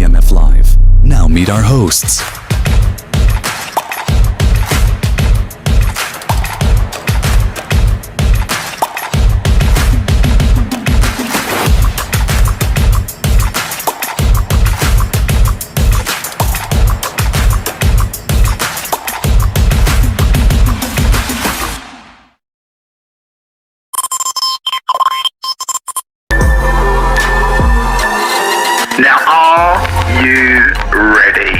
DPMF Live. Now meet our hosts. Now, are you ready?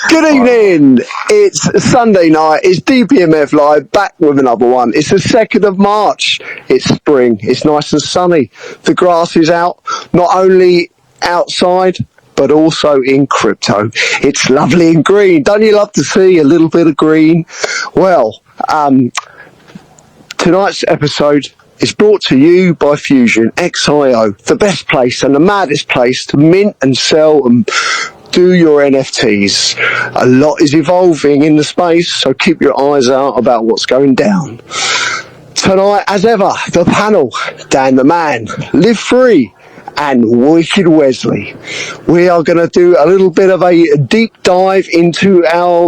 Good evening. It's Sunday night. It's DPMF Live, back with another one. It's the 2nd of March. It's spring. It's nice and sunny. The grass is out, not only outside, but also in crypto. It's lovely and green. Don't you love to see a little bit of green? Well, tonight's episode is brought to you by Fuzion-xio, the best place and the maddest place to mint and sell and do your NFTs. A lot is evolving in the space, so keep your eyes out about what's going down. Tonight, as ever, the panel, Dan the Man, Live Free, and Wicked Wesley. We are going to do a little bit of a deep dive into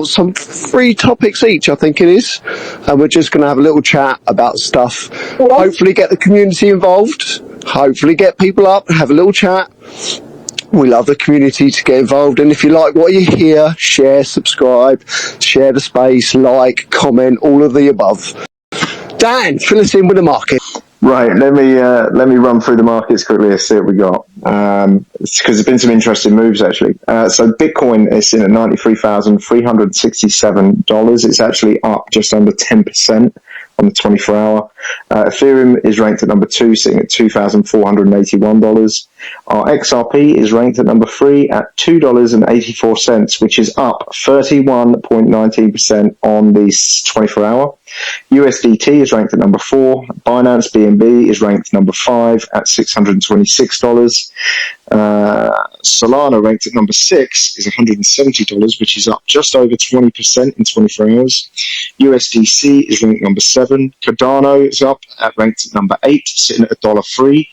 some 3 topics each, I think it is. And we're just going to have a little chat about stuff. Hopefully get the community involved. Hopefully get people up and have a little chat. We love the community to get involved. And if you like what you hear, share, subscribe, share the space, like, comment, all of the above. Dan, fill us in with the market. Right, let me run through the markets quickly and see what we got. Because there's been some interesting moves actually. So Bitcoin is in at $93,367. It's actually up just under 10% on the 24-hour. Ethereum is ranked at number 2, sitting at $2,481. Our XRP is ranked at number 3 at $2.84, which is up 31.19% on the 24-hour. USDT is ranked at number 4. Binance BNB is ranked number 5 at $626. Solana ranked at number 6 is $170, which is up just over 20% in 24 hours. USDC is ranked number 7. Cardano is up at ranked at number 8, sitting at $1.03.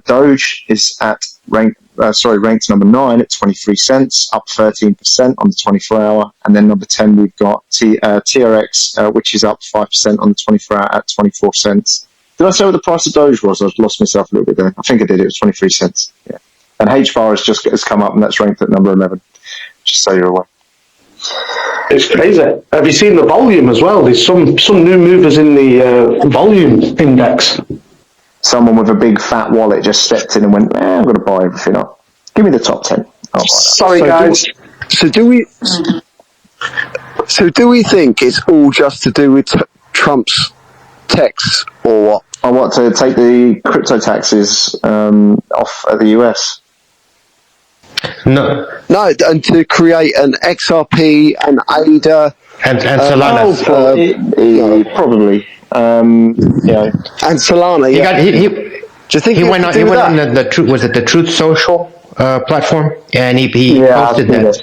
Doge is ranked number 9 at 23 cents, up 13% on the 24-hour. And then number 10, we've got TRX, which is up 5% on the 24-hour at 24 cents. Did I say what the price of Doge was? I've lost myself a little bit there. I think I did. It was 23 cents. Yeah. And HBAR has come up, and that's ranked at number 11. Just so you're aware. It's crazy. Have you seen the volume as well? There's some new movers in the volume index. Someone with a big fat wallet just stepped in and went, I'm going to buy everything up. Give me the top 10. Sorry, guys. Do we think it's all just to do with Trump's tax or what? I want to take the crypto taxes off at the US. No, and to create an XRP and ADA and Solana. Probably. And Solana. Yeah. Do you think he went on the Truth? Was it the Truth Social platform? And he posted that.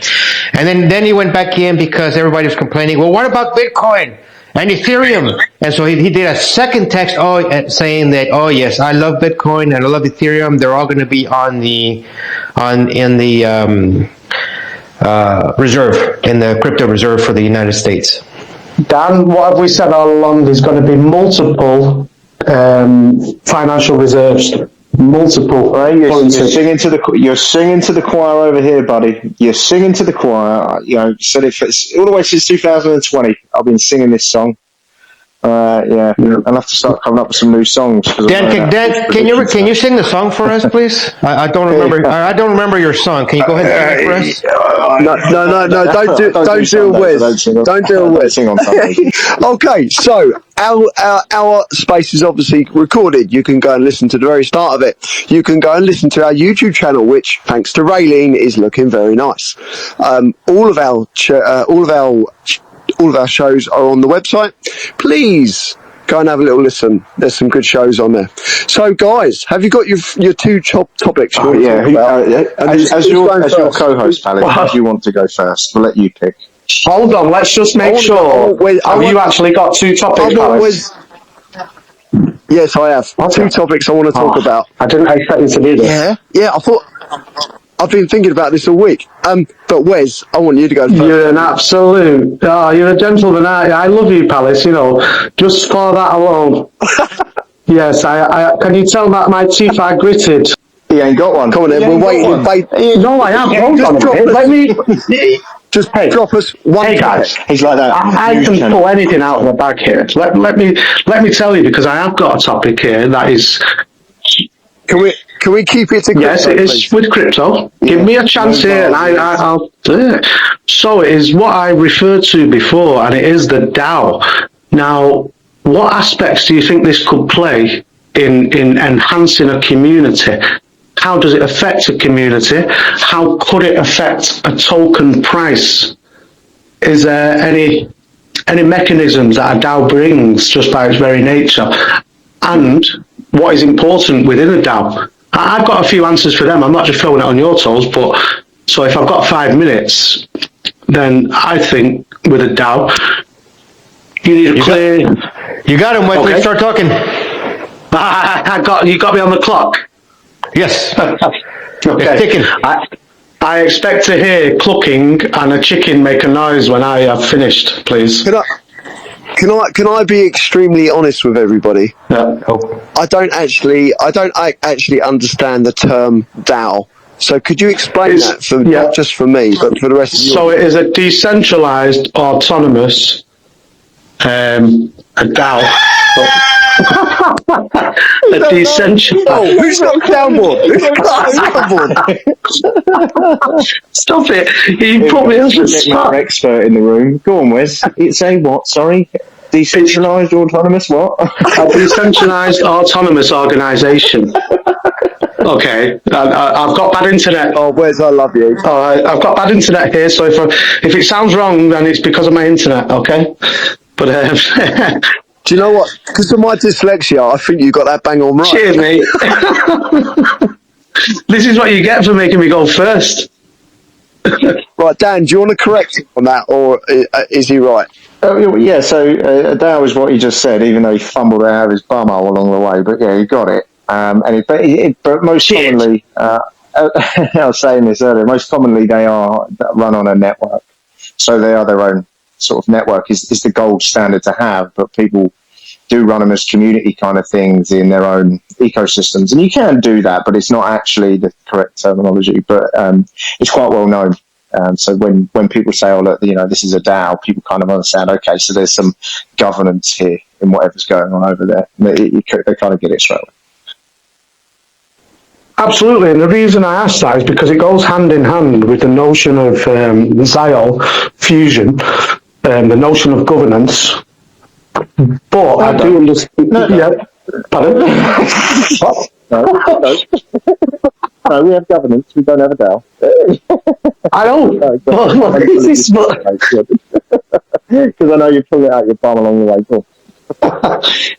And then he went back in because everybody was complaining. Well, what about Bitcoin and Ethereum? And so he did a second text saying that, oh yes, I love Bitcoin and I love Ethereum. They're all going to be in the reserve, in the crypto reserve for the United States. Dan, what have we said all along? There's going to be multiple financial reserves. Multiple. Right, you're singing to the choir over here, buddy. You're singing to the choir. Said it all the way since 2020. I've been singing this song. I'll have to start coming up with some new songs. Dan, can you sing the song for us, please? I don't remember. I don't remember your song. Can you go ahead and sing it for us? No. Don't do a whiz. Don't do a whiz. Okay, so our space is obviously recorded. You can go and listen to the very start of it. You can go and listen to our YouTube channel, which, thanks to Raylene, is looking very nice. All of our shows are on the website. Please go and have a little listen. There's some good shows on there. So, guys, have you got your 2 top topics? As your co-host, Alex, do you want to go first? We'll let you pick. Hold on, let's just make sure. Have you actually got 2 topics, Alex? Yes, I have. 2 topics I want to talk about. I didn't expect you to do this. Yeah. I I've been thinking about this all week. But Wes, I want you to go first. You're an absolute, you're a gentleman, aren't you? I love you, Palace, you know, just for that alone. Yes, I can you tell that my teeth are gritted? He ain't got one. Come on then, we're waiting. No, I am. Hold on a minute. Let me... Just drop us one. Hey guys, He's like that. I can pull anything out of the bag here. Let me tell you, because I have got a topic here that is. Can we keep it to crypto? Yes, it is please? with crypto. Yeah. Give me a chance here, and I'll do it. So it is what I referred to before, and it is the DAO. Now, what aspects do you think this could play in enhancing a community? How does it affect a community? How could it affect a token price? Is there any mechanisms that a DAO brings just by its very nature? And what is important within a DAO? I've got a few answers for them. I'm not just throwing it on your toes, but so if I've got 5 minutes, then I think with a DAO, you need a clear... You got him, Wesley. Okay. Start talking. You got me on the clock. Yes. Okay. It's ticking. I expect to hear clucking and a chicken make a noise when I have finished, please. Can I be extremely honest with everybody? Yeah. I don't actually understand the term DAO. So could you explain that for not just for me, but for the rest of you? So it is a decentralized, autonomous, a DAO. A decentralized. Oh, who's got a downboard? Who's got a downboard? Stop it! You put me on the spot. Our expert in the room. Go on, Wes. It's a what? Sorry, decentralized autonomous what? A decentralized autonomous organisation. Okay, I've got bad internet. Oh, Wes, I love you. I've got bad internet here, so if it sounds wrong, then it's because of my internet. Okay, but. Do you know what? Because of my dyslexia, I think you got that bang on right. Cheers, mate. This is what you get for making me go first. Right, Dan, do you want to correct him on that, or is he right? Yeah, so a DAO is what he just said, even though he fumbled it out of his bumhole along the way. But yeah, you got it. But most commonly, I was saying this earlier, most commonly they are run on a network. So they are their own sort of network is the gold standard to have, but people do run them as community kind of things in their own ecosystems. And you can do that, but it's not actually the correct terminology, but it's quite well known. So when people say, oh, look, you know, this is a DAO, people kind of understand, okay, so there's some governance here in whatever's going on over there. They kind of get it straight away. Absolutely, and the reason I asked that is because it goes hand in hand with the notion of XRP, Fusion, the notion of governance. But I do understand. Yeah, pardon? No, we have governance. We don't have a DAO. I don't. Because I know you pull it out your bum along the way.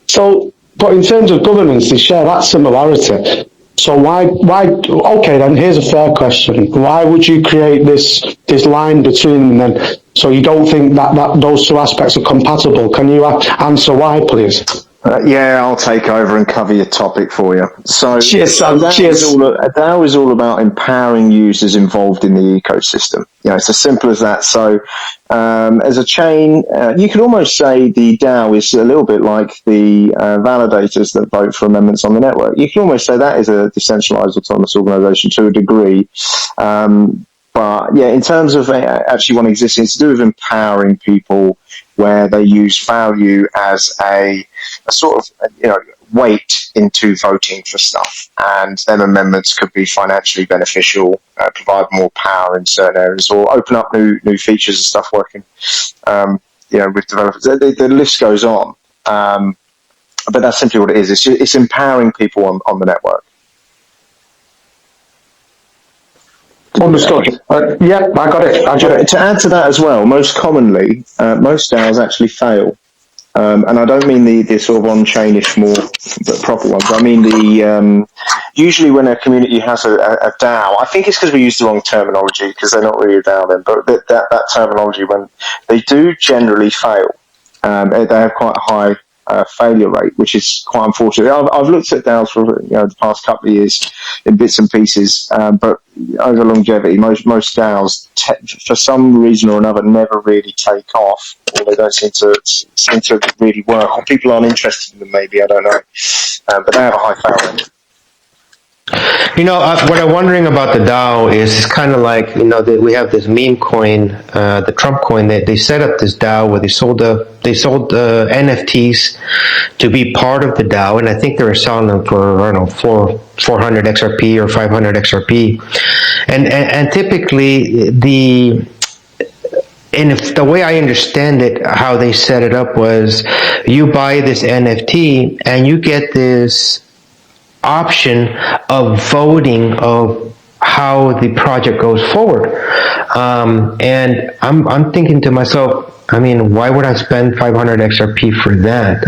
So, but in terms of governance, they share that similarity. So why? Okay, then here's a fair question. Why would you create this line between them? Then, so you don't think that those two aspects are compatible? Can you answer why, please? Yeah, I'll take over and cover your topic for you. So, cheers, Sam. Cheers. DAO is all about empowering users involved in the ecosystem. You know, it's as simple as that. So, as a chain, you could almost say the DAO is a little bit like the validators that vote for amendments on the network. You can almost say that is a decentralized autonomous organization to a degree. But yeah, in terms of actually one existing, it's to do with empowering people where they use value as a sort of, you know, weight into voting for stuff. And then amendments could be financially beneficial, provide more power in certain areas, or open up new features and stuff working, you know, with developers. The list goes on. But that's simply what it is. It's empowering people on the network. Understood. Yeah, I got it. To add to that as well, most commonly, most DAOs actually fail. And I don't mean the sort of on-chainish, more proper ones. I mean usually when a community has a DAO, I think it's because we use the wrong terminology, because they're not really a DAO then, but that terminology, when they do generally fail, they have quite a high failure rate, which is quite unfortunate. I've looked at DAOs for the past couple of years in bits and pieces, but over longevity, most DAOs for some reason or another never really take off, or they don't seem to really work, or people aren't interested in them. Maybe, I don't know, but they have a high failure rate. What I'm wondering about the DAO is it's kind of like, we have this meme coin, the Trump coin. They set up this DAO where they sold NFTs to be part of the DAO, and I think they were selling them for, I don't know, 400 XRP or 500 XRP, and typically if the way I understand it, how they set it up was you buy this NFT and you get this option of voting of how the project goes forward. And I'm thinking to myself, why would I spend 500 XRP for that?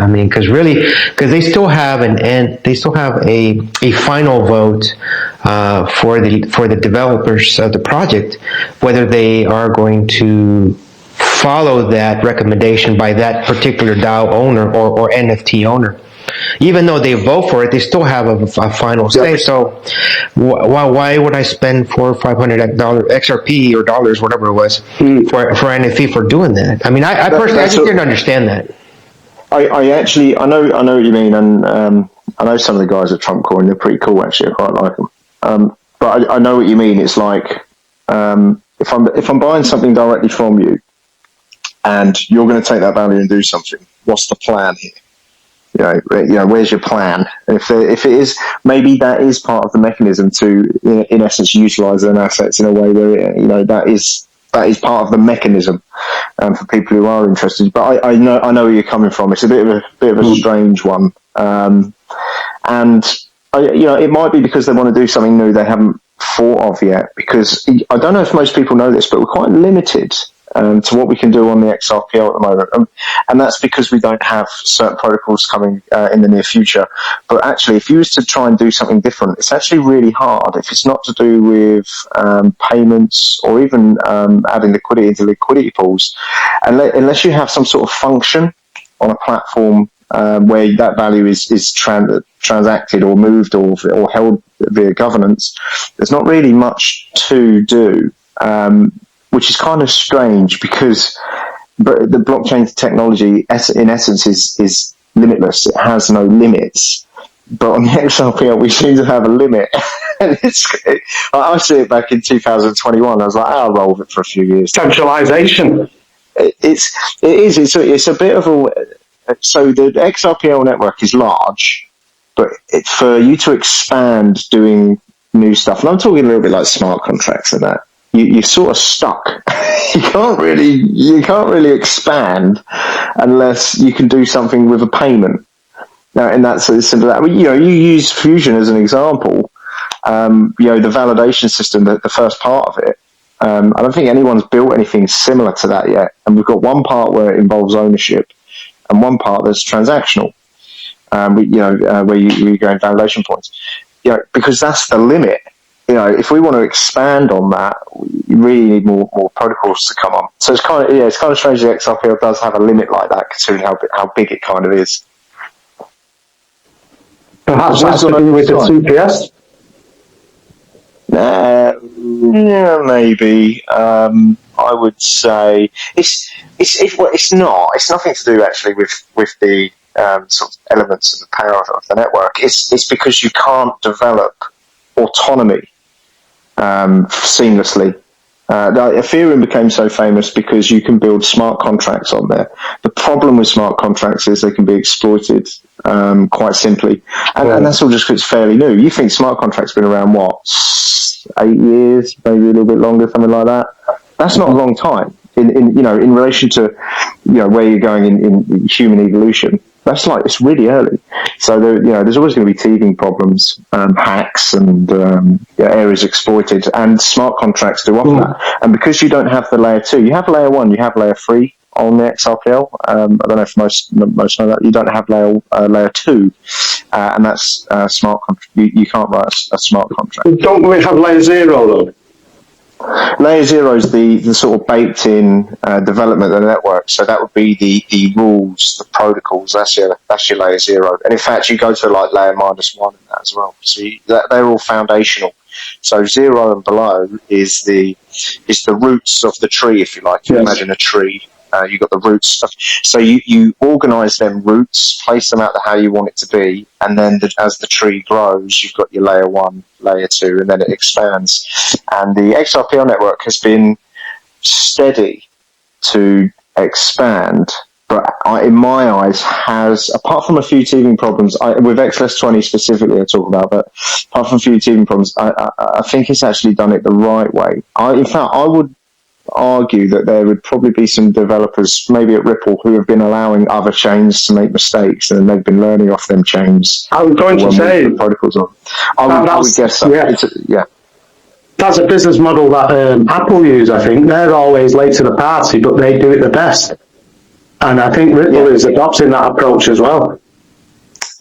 Because they still have a final vote for the developers of the project, whether they are going to follow that recommendation by that particular DAO owner or NFT owner. Even though they vote for it, they still have a final say. So why would I spend $400 or $500 XRP or dollars, whatever it was, for NFT for doing that? I personally just didn't understand that. I know what you mean, and I know some of the guys at Trump Coin. They're pretty cool, actually. I quite like them. But I know what you mean. It's like if I'm buying something directly from you, and you're going to take that value and do something, what's the plan here? Where's your plan? If it is, maybe that is part of the mechanism to, in essence, utilize their assets in a way where that is part of the mechanism for people who are interested. But I know where you're coming from. It's a bit of a strange one, and it might be because they want to do something new they haven't thought of yet. Because I don't know if most people know this, but we're quite limited to what we can do on the XRPL at the moment. And that's because we don't have certain protocols coming in the near future. But actually, if you was to try and do something different, it's actually really hard. If it's not to do with payments or even adding liquidity into liquidity pools, unless you have some sort of function on a platform where that value is transacted or moved or held via governance, there's not really much to do. Which is kind of strange because the blockchain technology, in essence, is limitless. It has no limits. But on the XRPL, we seem to have a limit. And I see it back in 2021. I was like, I'll roll with it for a few years. Centralization. It is. It's a bit of a. So the XRPL network is large, but for you to expand doing new stuff, and I'm talking a little bit like smart contracts and that. You're sort of stuck. You can't really expand unless you can do something with a payment. Now, and that's as simple as that. You use Fuzion as an example. The validation system, the first part of it. I don't think anyone's built anything similar to that yet. And we've got one part where it involves ownership, and one part that's transactional. Where you go in validation points. Because that's the limit. If we want to expand on that, you really need more protocols to come on. So it's kind of strange that XRPL does have a limit like that, considering how big it kind of is. Perhaps that's to do with the CPS? Maybe. I would say it's not. It's nothing to do actually with the sort of elements of the power of the network. It's because you can't develop autonomy seamlessly. Ethereum became so famous because you can build smart contracts on there. The problem with smart contracts is they can be exploited quite simply, and that's all just because it's fairly new. You think smart contracts been around 8 years, maybe a little bit longer, something like that? That's not a long time in relation to where you're going in human evolution. It's really early. So there's always going to be teething problems, hacks, and areas exploited. And smart contracts do offer that. And because you don't have the layer 2, you have layer 1, you have layer 3 on the XRPL. I don't know if most know that. You don't have layer 2, and that's smart contract. You can't write a smart contract. Don't we have layer 0 though? Layer 0 is the sort of baked-in development of the network. So that would be the rules, the protocols. That's your layer 0. And in fact, you go to like layer -1 and that as well. So they're all foundational. So 0 and below is the roots of the tree, if you like. You imagine a tree. You've got the roots stuff. So you organise them roots, place them out how you want it to be, and then as the tree grows, you've got your layer 1, layer 2, and then it expands. And the XRPL network has been steady to expand, but in my eyes has, apart from a few teething problems, with XLS20 specifically I talk about, but apart from a few teething problems, I think it's actually done it the right way. In fact, I would argue that there would probably be some developers, maybe at Ripple, who have been allowing other chains to make mistakes, and they've been learning off them chains. I was going to say protocols on. I would guess so. Yeah. That's a business model that Apple use. I think they're always late to the party, but they do it the best. And I think Ripple is adopting that approach as well.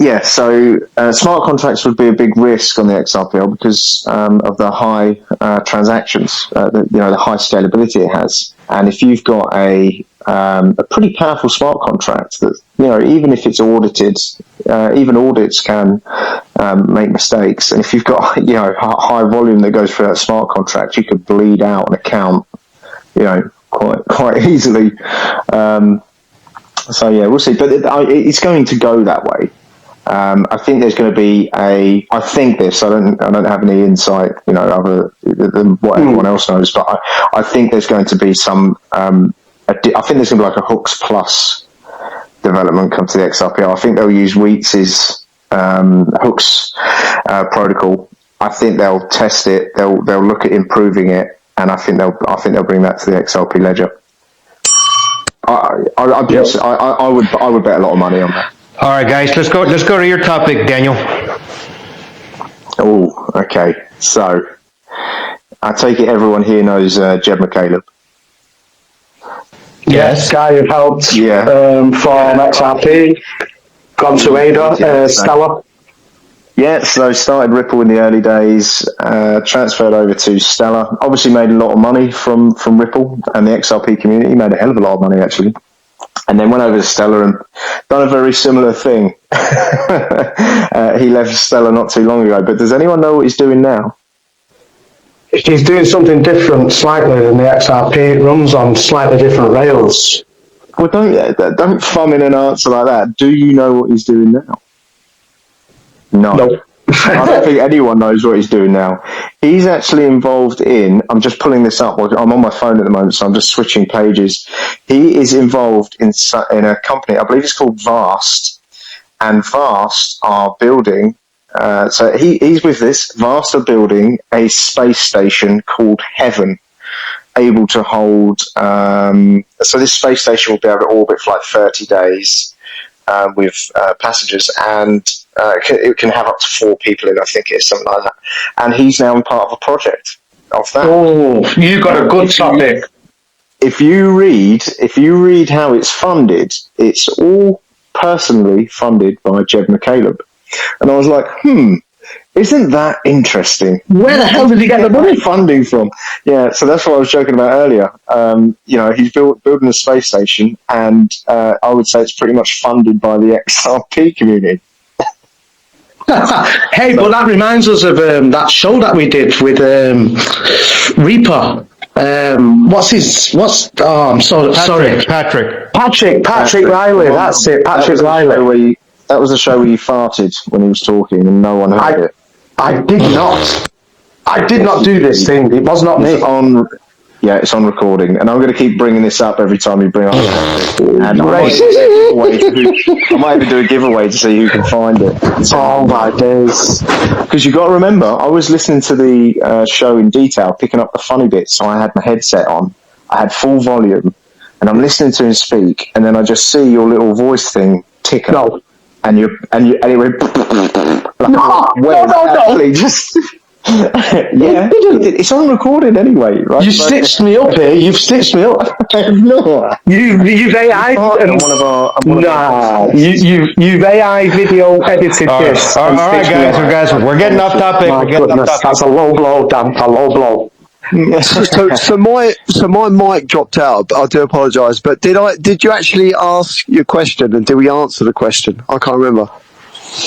Yeah, so smart contracts would be a big risk on the XRPL because of the high transactions, the high scalability it has. And if you've got a pretty powerful smart contract that, even if it's audited, even audits can make mistakes. And if you've got, high volume that goes through that smart contract, you could bleed out an account, quite easily. So yeah, we'll see. But it's going to go that way. I think there's going to be I don't have any insight, other than what everyone else knows, but I think there's going to be some, I think there's going to be like a Hooks Plus development come to the XRPL. I think they'll use Wheats's Hooks protocol. I think they'll test it, they'll look at improving it, and I think they'll bring that to the XRP ledger. I would bet a lot of money on that. All right, guys, let's go to your topic, Daniel. Oh, okay. So, I take it everyone here knows Jed McCaleb. Yes, guy who helped from XRP, gone to Ada, Stellar. Yeah, so started Ripple in the early days, transferred over to Stellar. Obviously made a lot of money from Ripple and the XRP community. Made a hell of a lot of money, actually. And then went over to Stellar and done a very similar thing. He left Stellar not too long ago. But does anyone know what he's doing now? He's doing something different slightly than the XRP. It runs on slightly different rails. Well, don't thumb in an answer like that. Do you know what he's doing now? No. I don't think anyone knows what he's doing now. He's actually involved in, I'm just pulling this up, I'm on my phone at the moment, so I'm just switching pages. He is involved in a company, I believe it's called Vast, and Vast are building, so he's with this, Vast are building a space station called Heaven, able to hold, so this space station will be able to orbit for like 30 days with passengers, and it can have up to 4 people in, I think it is, something like that. And he's now part of a project of that. Oh, you got a good topic. If you read how it's funded, it's all personally funded by Jed McCaleb. And I was like, isn't that interesting? Where the hell did he get the money? Funding from? Yeah, so that's what I was joking about earlier. He's building a space station, and I would say it's pretty much funded by the XRP community. Hey, but that reminds us of that show that we did with Reaper. I'm sorry. Patrick Riley, that's it, Patrick Riley. That was the show where you farted when he was talking and no one heard it. I did not do this thing. It was not me. It's on recording, and I'm going to keep bringing this up every time you bring up. And I might even do a giveaway to see who can find it. Oh my days! Because you got to remember, I was listening to the show in detail, picking up the funny bits. So I had my headset on, I had full volume, and I'm listening to him speak, and then I just see your little voice thing tick up. No. And it went. No. Just. Yeah, it's on recorded anyway, right? You stitched me up here. You've stitched me up. I have not. You've AI. You've AI video edited this. All right, guys, we're getting off topic. That's a low blow, Dan. A low blow. So my mic dropped out. I do apologise, but did you actually ask your question, and did we answer the question? I can't remember.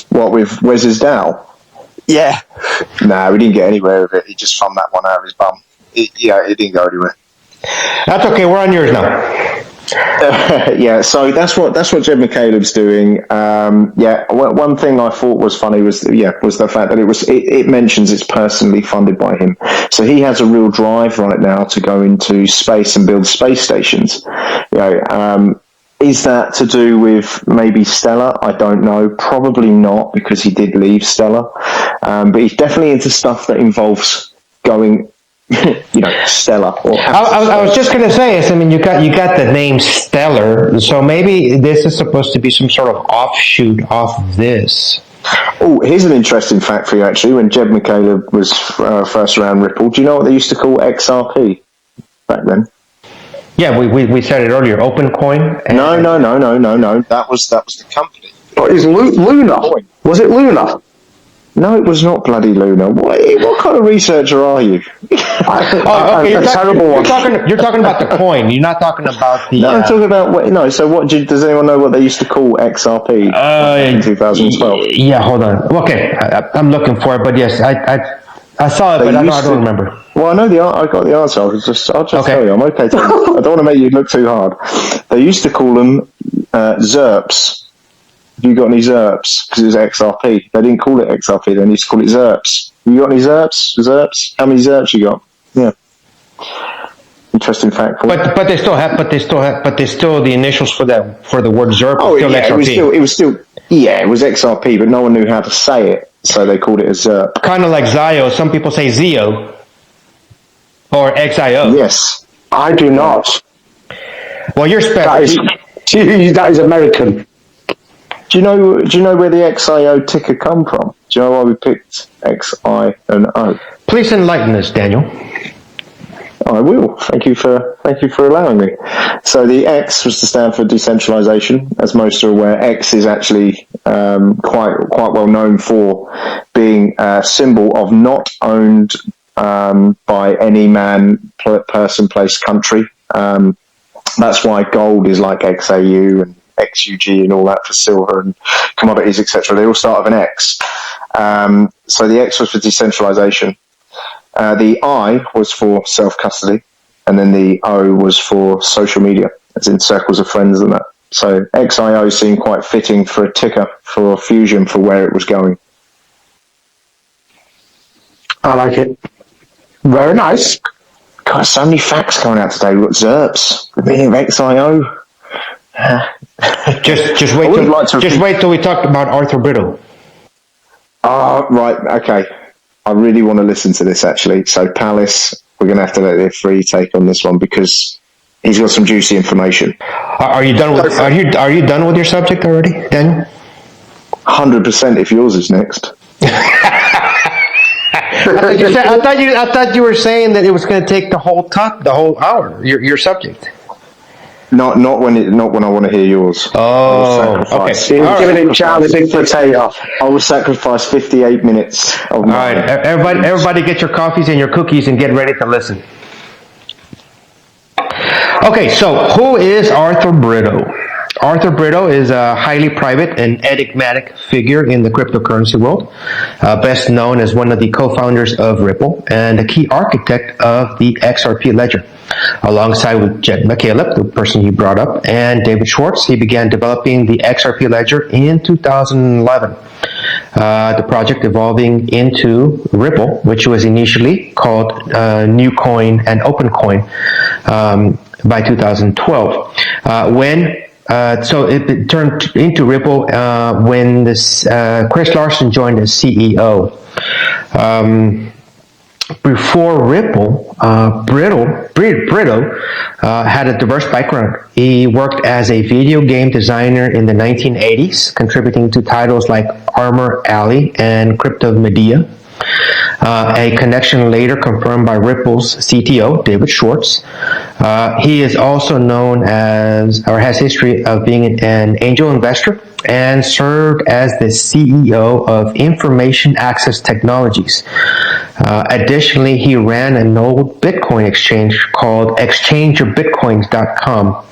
What with Wes's DAO? Yeah. No, we didn't get anywhere with it. He just thumbed that one out of his bum. It didn't go anywhere. That's okay. We're on yours now. Yeah, so that's what Jed McCaleb's doing. One thing I thought was funny was the fact that it mentions it's personally funded by him. So he has a real drive right now to go into space and build space stations. Is that to do with maybe Stellar? I don't know. Probably not, because he did leave Stellar. But he's definitely into stuff that involves going, Stellar. I was just going to say, you got the name Stellar, so maybe this is supposed to be some sort of offshoot off of this. Oh, here's an interesting fact for you, actually. When Jed McCaleb was first around Ripple, do you know what they used to call XRP back then? Yeah, we said it earlier. Open coin. No. That was the company. What is Luna? Was it Luna? No, it was not bloody Luna. What kind of researcher are you? Okay, you're talking about the coin. You're not talking about the. No, I'm talking about no. So, does anyone know what they used to call XRP in 2012? Yeah, hold on. Okay, I'm looking for it, but yes, I saw it, but I don't remember. Well, I know I got the answer. I'll just tell you. I'm okay. I don't want to make you look too hard. They used to call them ZERPs. Have you got any ZERPs? Because it was XRP. They didn't call it XRP. They used to call it ZERPs. You got any ZERPs? ZERPs? How many ZERPs you got? Yeah. Interesting fact. But they still the initials for the word ZERP. Oh still yeah, XRP. it was XRP, but no one knew how to say it, so they called it a ZERP. Kind of like XIO. Some people say XIO or XIO. Yes, I do not. Well, you're special. That is American. Do you know where the XIO ticker come from? Do you know why we picked XI and O? Please enlighten us, Daniel. I will. Thank you for allowing me. So the X was to stand for decentralization. As most are aware, X is actually quite well known for being a symbol of not owned by any man, person, place, country. That's why gold is like XAU and XUG and all that for silver and commodities, etc. They all start with an X. So the X was for decentralization. The I was for self-custody, and then the O was for social media, as in circles of friends and that. So XIO seemed quite fitting for a ticker for Fusion for where it was going. I like it. Very nice. God, so many facts coming out today. We've got ZERPs, the meaning of XIO. Just wait till we talk about Arthur Brittle. Right, okay. I really want to listen to this, actually. So, Palace, we're going to have to let their free take on this one because he's got some juicy information. Are you done with? Are you done with your subject already, Daniel? 100% if yours is next. I thought you were saying that it was going to take the whole hour. Your subject. Not when I want to hear yours. Oh, okay. You're giving him Charlie Big Potato. I will sacrifice 58 minutes of All right, everybody get your coffees and your cookies and get ready to listen. Okay, so who is Arthur Britto? Arthur Britto is a highly private and enigmatic figure in the cryptocurrency world, best known as one of the co-founders of Ripple and a key architect of the XRP ledger. Alongside with Jed McCaleb, the person you brought up, and David Schwartz, he began developing the XRP ledger in 2011. The project evolving into Ripple, which was initially called New Coin and Open Coin by 2012. So it turned into Ripple when Chris Larsen joined as CEO. Before Ripple, Britto had a diverse background. He worked as a video game designer in the 1980s, contributing to titles like Armor Alley and Crypto Media. A connection later confirmed by Ripple's CTO, David Schwartz. He is also known as, or has history of being an angel investor and served as the CEO of Information Access Technologies. Additionally, he ran an old Bitcoin exchange called exchangeyorbitcoins.com.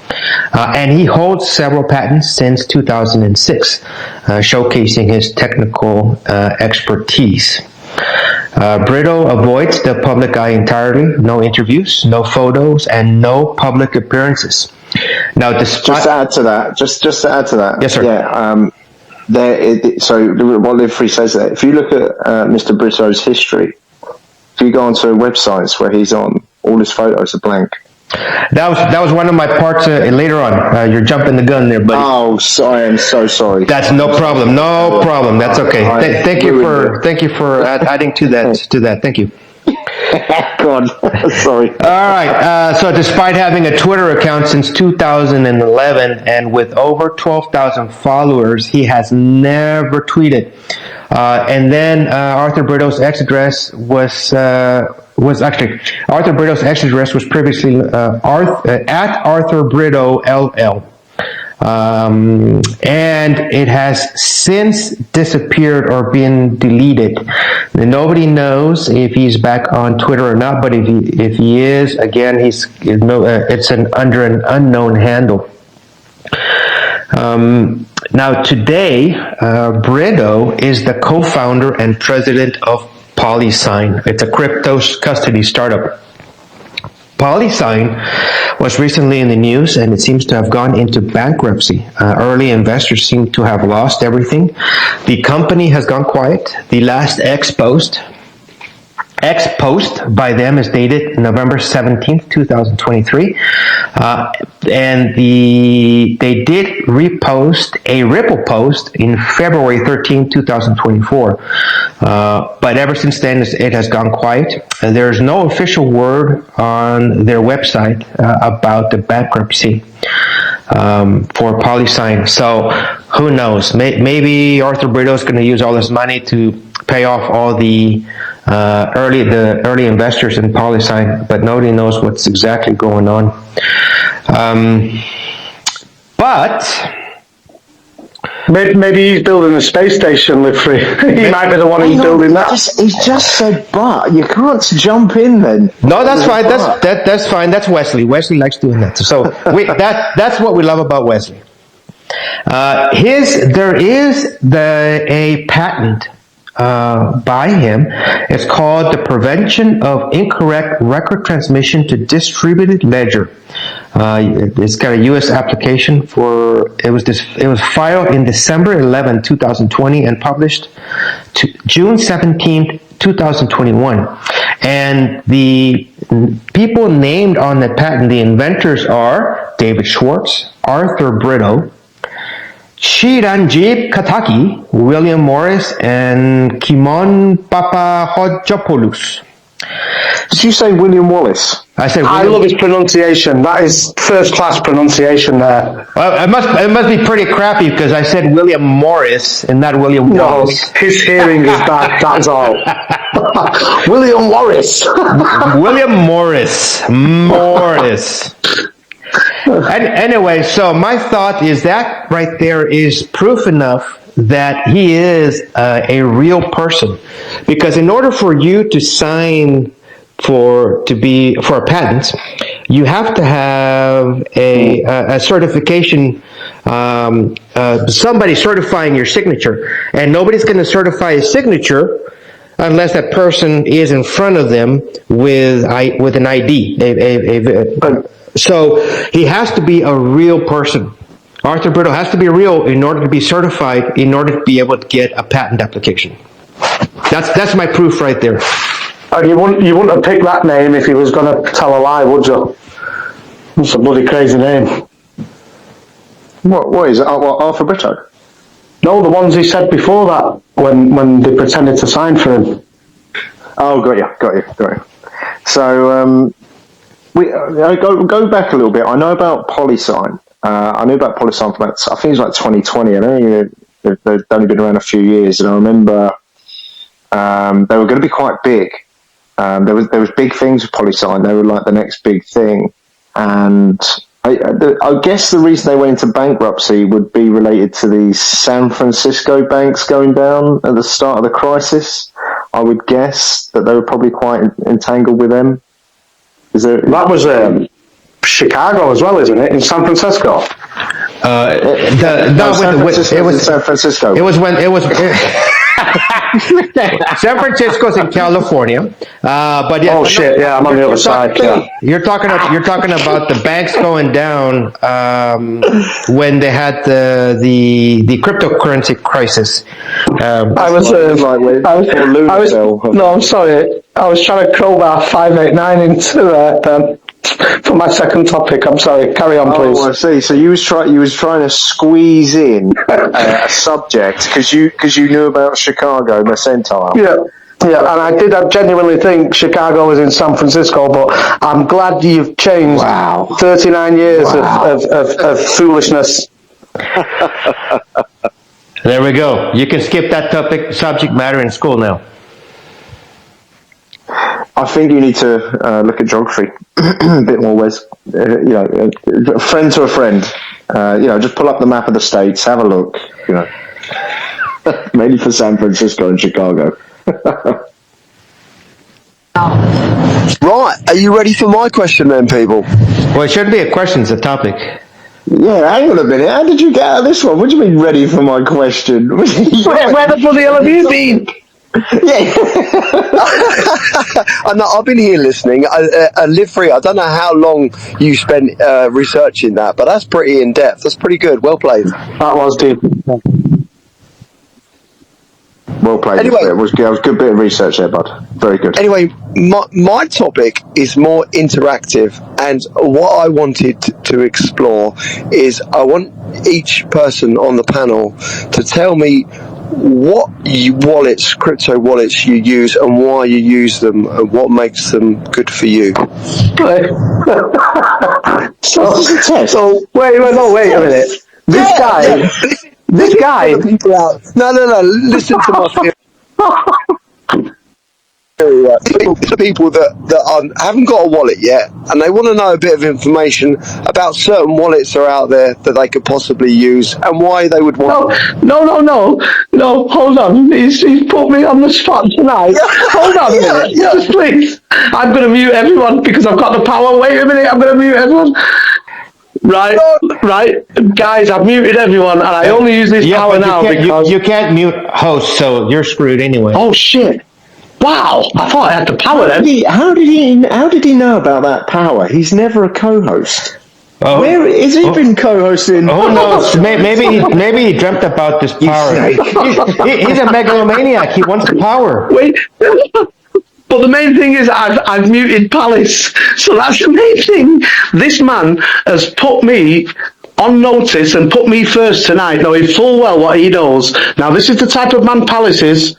And he holds several patents since 2006, showcasing his technical expertise. Brito avoids the public eye entirely. No interviews, no photos, and no public appearances. Now, just to add to that, yes, sir. Yeah. So what Live3 says there, if you look at Mr. Brito's history, if you go onto websites where he's on, all his photos are blank. That was one of my parts later on. You're jumping the gun there, buddy. Oh, sorry, I'm so sorry. That's no problem. No problem. That's okay. Thank you for adding to that. Thank you. God, sorry. All right. So despite having a Twitter account since 2011 and with over 12,000 followers, he has never tweeted. And then Arthur Brito's X address was previously at Arthur Brito LL. And it has since disappeared or been deleted. Nobody knows if he's back on Twitter or not, but if he is, again, it's under an unknown handle. Now today, Brito is the co-founder and president of Polysign. It's a crypto custody startup. Polysign was recently in the news, and it seems to have gone into bankruptcy. Early investors seem to have lost everything. The company has gone quiet. The last X post by them is dated November 17th, 2023. And they did repost a Ripple post in February 13th, 2024. But ever since then, it has gone quiet. There's no official word on their website about the bankruptcy for Polysign. So who knows? Maybe Arthur Brito is going to use all his money to pay off all the early investors in Polysign, but nobody knows what's exactly going on. But maybe he's building a space station, Live3. He might be the one who's building that. He's just said, but you can't jump in then. No, that's fine. That's fine. That's Wesley. Wesley likes doing that. So that's what we love about Wesley. There is a patent by him. It's called the Prevention of Incorrect Record Transmission to Distributed Ledger. It's got a U.S. application it was filed in December 11, 2020 and published June 17, 2021. And the people named on the patent, the inventors are David Schwartz, Arthur Brito, Chiranjeev Kataki, William Morris, and Kimon Papahodjopoulos. Did you say William Wallace? I love his pronunciation. That is first-class pronunciation there. Well, it must be pretty crappy because I said William Morris and not William Wallace. No, his hearing is bad, that's all. William Morris. William Morris. And anyway, so my thought is that right there is proof enough that he is a real person, because in order for you to sign for a patent, you have to have a certification, somebody certifying your signature, and nobody's going to certify a signature unless that person is in front of them with an ID. So he has to be a real person. Arthur Brito has to be real in order to be certified, in order to be able to get a patent application. That's my proof right there. And you wouldn't have picked that name if he was going to tell a lie, would you? It's a bloody crazy name. What is it? Arthur Brito? No, the ones he said before that, when they pretended to sign for him. Oh, got you. So, go back a little bit. I know about Polysign. I knew about Polysign from I think it was like 2020. I know they've only been around a few years, and I remember they were going to be quite big. There was big things with Polysign. They were like the next big thing, and I guess the reason they went into bankruptcy would be related to the San Francisco banks going down at the start of the crisis. I would guess that they were probably quite entangled with them. That was Chicago as well, isn't it? In San Francisco. It was San Francisco. It was when it was. San Francisco's in California, but yeah. Oh shit! Yeah, I'm on the other side. Yeah. You're talking about the banks going down when they had the cryptocurrency crisis. I'm sorry. I was trying to crowbar 589 into for my second topic. I'm sorry. Carry on, please. Oh, I see. So you was trying to squeeze in a subject because you knew about Chicago Mercantile. Yeah, and I genuinely think Chicago was in San Francisco, but I'm glad you've changed. Wow. 39 years of foolishness. There we go. You can skip that subject matter in school now. I think you need to look at geography a bit more, Wes. A friend to a friend. Just pull up the map of the states, have a look. Mainly for San Francisco and Chicago. Right, are you ready for my question then, people? Well, it shouldn't be a question; it's a topic. Yeah, hang on a minute. How did you get out of this one? What do you mean, ready for my question? Where the bloody hell have you been? Yeah. I've been here listening. I live free. I don't know how long you spent researching that, but that's pretty in depth. That's pretty good. Well played. That was deep. Well played. Anyway, it was a good bit of research there, bud. Very good. Anyway, my topic is more interactive, and what I wanted to explore is I want each person on the panel to tell me what crypto wallets you use and why you use them and what makes them good for you. So wait a minute. This guy. No. Listen to my theory. People that haven't got a wallet yet, and they want to know a bit of information about certain wallets that are out there that they could possibly use and why they would want. No. Hold on, he's put me on the spot tonight. Hold on a minute, just please. I'm going to mute everyone because I've got the power. Wait a minute, I'm going to mute everyone. Right, guys, I've muted everyone, and I only use this power now because you can't mute hosts, so you're screwed anyway. Oh shit! Wow, I thought I had the power then. How did he know about that power? He's never a co-host. Oh. Where is he been co-hosting? Oh no, maybe he dreamt about this power. He's a megalomaniac. He wants the power. Wait. But the main thing is I've muted Palace, so that's the main thing. This man has put me on notice and put me first tonight, knowing full well what he knows. Now, this is the type of man Palace is.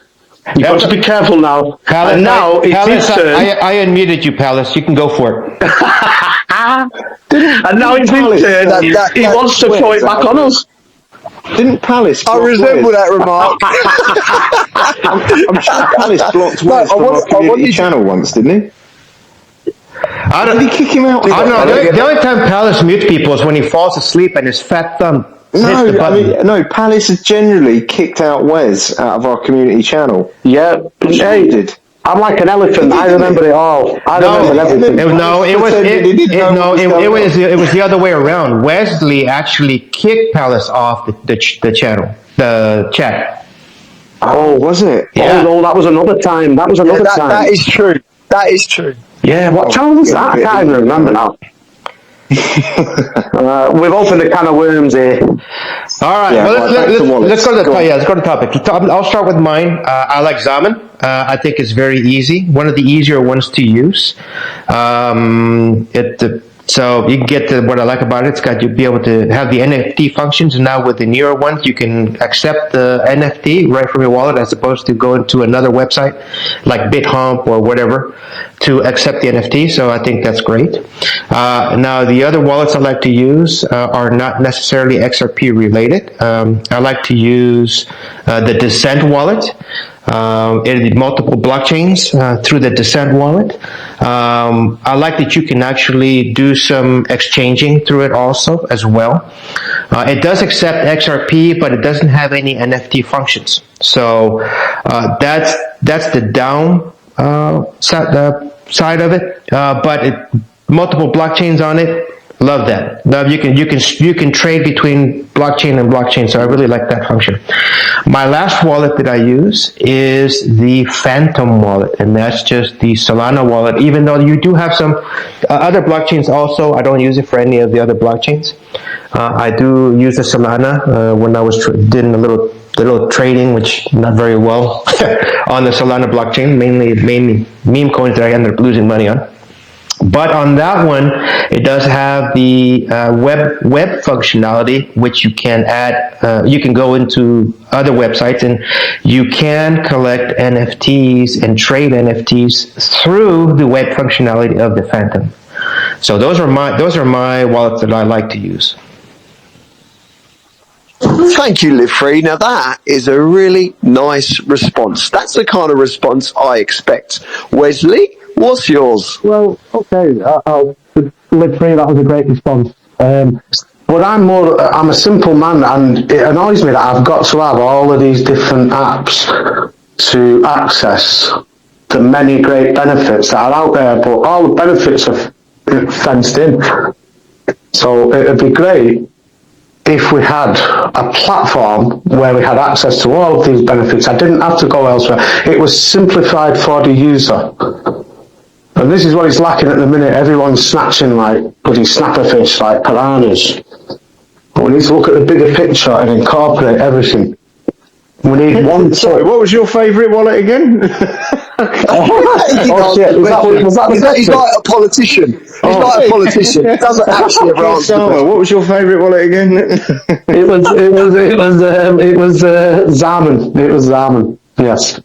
You've got to be careful now. Palace, and now it's his turn. I unmuted you, Palace. You can go for it. And now it's his turn. He wants to throw it back on us. Didn't Palace? I resemble that remark. I'm sure Palace blocked Wes from our community channel once, didn't he? Did he kick him out? I don't know. The only time Palace mutes people is when he falls asleep and his fat thumb hits the button. No, Palace has generally kicked out Wes out of our community channel. Yeah, he did. I'm like an elephant. I remember it all. I remember everything. It was the other way around. Wesley actually kicked Palace off the channel, the chat. Oh, was it? Yeah. Oh no, that was another time. That is true. That is true. Yeah, what channel was that? I can't even remember now. We've opened a can of worms here. All right, let's go to the topic. I'll start with mine. I like Zaman. I think it's very easy. One of the easier ones to use. So you can get to what I like about it. It's got you be able to have the NFT functions, and now with the newer ones, you can accept the NFT right from your wallet, as opposed to going to another website like BitHump or whatever to accept the NFT. So I think that's great. Now the other wallets I like to use are not necessarily XRP related. I like to use the Descent wallet. Multiple blockchains through the Descent wallet. I like that you can actually do some exchanging through it also as well. It does accept XRP, but it doesn't have any NFT functions. So that's the down side of it. But multiple blockchains on it. Love that. Love you can trade between blockchain and blockchain. So I really like that function. My last wallet that I use is the Phantom wallet, and that's just the Solana wallet. Even though you do have some other blockchains also, I don't use it for any of the other blockchains. I do use the Solana when I was doing a little trading, which not very well on the Solana blockchain, mainly meme coins that I ended up losing money on. But on that one, it does have the web functionality, which you can add. You can go into other websites and you can collect NFTs and trade NFTs through the web functionality of the Phantom. So those are my wallets that I like to use. Thank you, Live3. Now that is a really nice response. That's the kind of response I expect. Wesley, what's yours? Well, okay, I'll live free. That was a great response. But I'm a simple man, and it annoys me that I've got to have all of these different apps to access the many great benefits that are out there, but all the benefits are fenced in. So it'd be great if we had a platform where we had access to all of these benefits. I didn't have to go elsewhere. It was simplified for the user. And this is what is lacking at the minute. Everyone's snatching like bloody snapperfish, like piranhas. But we need to look at the bigger picture and incorporate everything. We need one. Sorry, what was your favourite wallet again? Oh shit! Was that He's like a politician. He's like a politician. Doesn't actually ever answer. What was your favourite wallet again? It was Zaman. It was Zaman. Yes.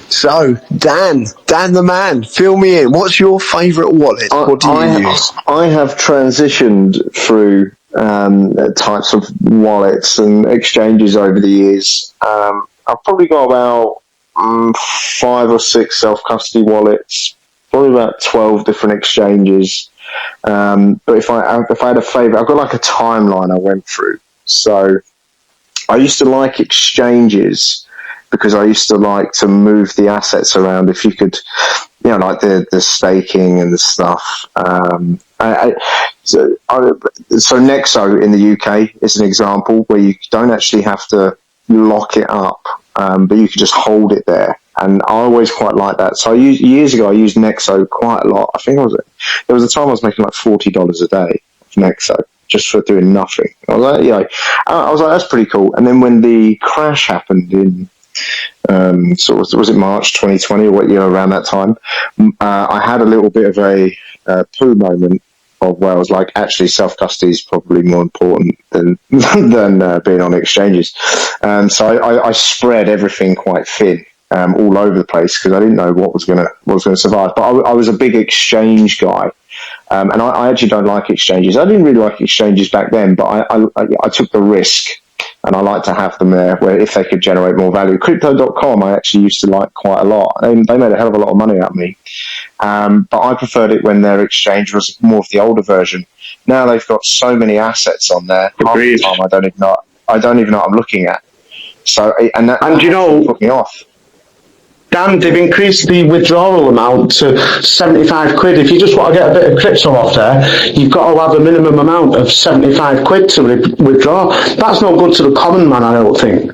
So, Dan the man, fill me in. What's your favourite wallet? What do you use? I have transitioned through types of wallets and exchanges over the years. I've probably got about 5 or 6 self-custody wallets, probably about 12 different exchanges. But if I had a favourite, I've got like a timeline I went through. So I used to like exchanges because I used to like to move the assets around. If you could, like the staking and the stuff. So Nexo in the UK is an example where you don't actually have to lock it up, but you can just hold it there. And I always quite like that. So years ago, I used Nexo quite a lot. I think there was a time I was making like $40 a day of Nexo just for doing nothing. I was like, that's pretty cool. And then when the crash happened in was it March 2020 or what year around that time, I had a little bit of a poo moment of where I was like, actually self-custody is probably more important than being on exchanges. So I spread everything quite thin all over the place because I didn't know what was going to survive. But I was a big exchange guy. And I actually don't like exchanges. I didn't really like exchanges back then, but I took the risk. And I like to have them there where if they could generate more value. Crypto.com I actually used to like quite a lot. They made a hell of a lot of money out of me. But I preferred it when their exchange was more of the older version. Now they've got so many assets on there. Half the time I don't even know what I'm looking at. So and put me off. Dan, they've increased the withdrawal amount to 75 quid. If you just want to get a bit of crypto off there, you've got to have a minimum amount of 75 quid to withdraw. That's not good to the common man, I don't think.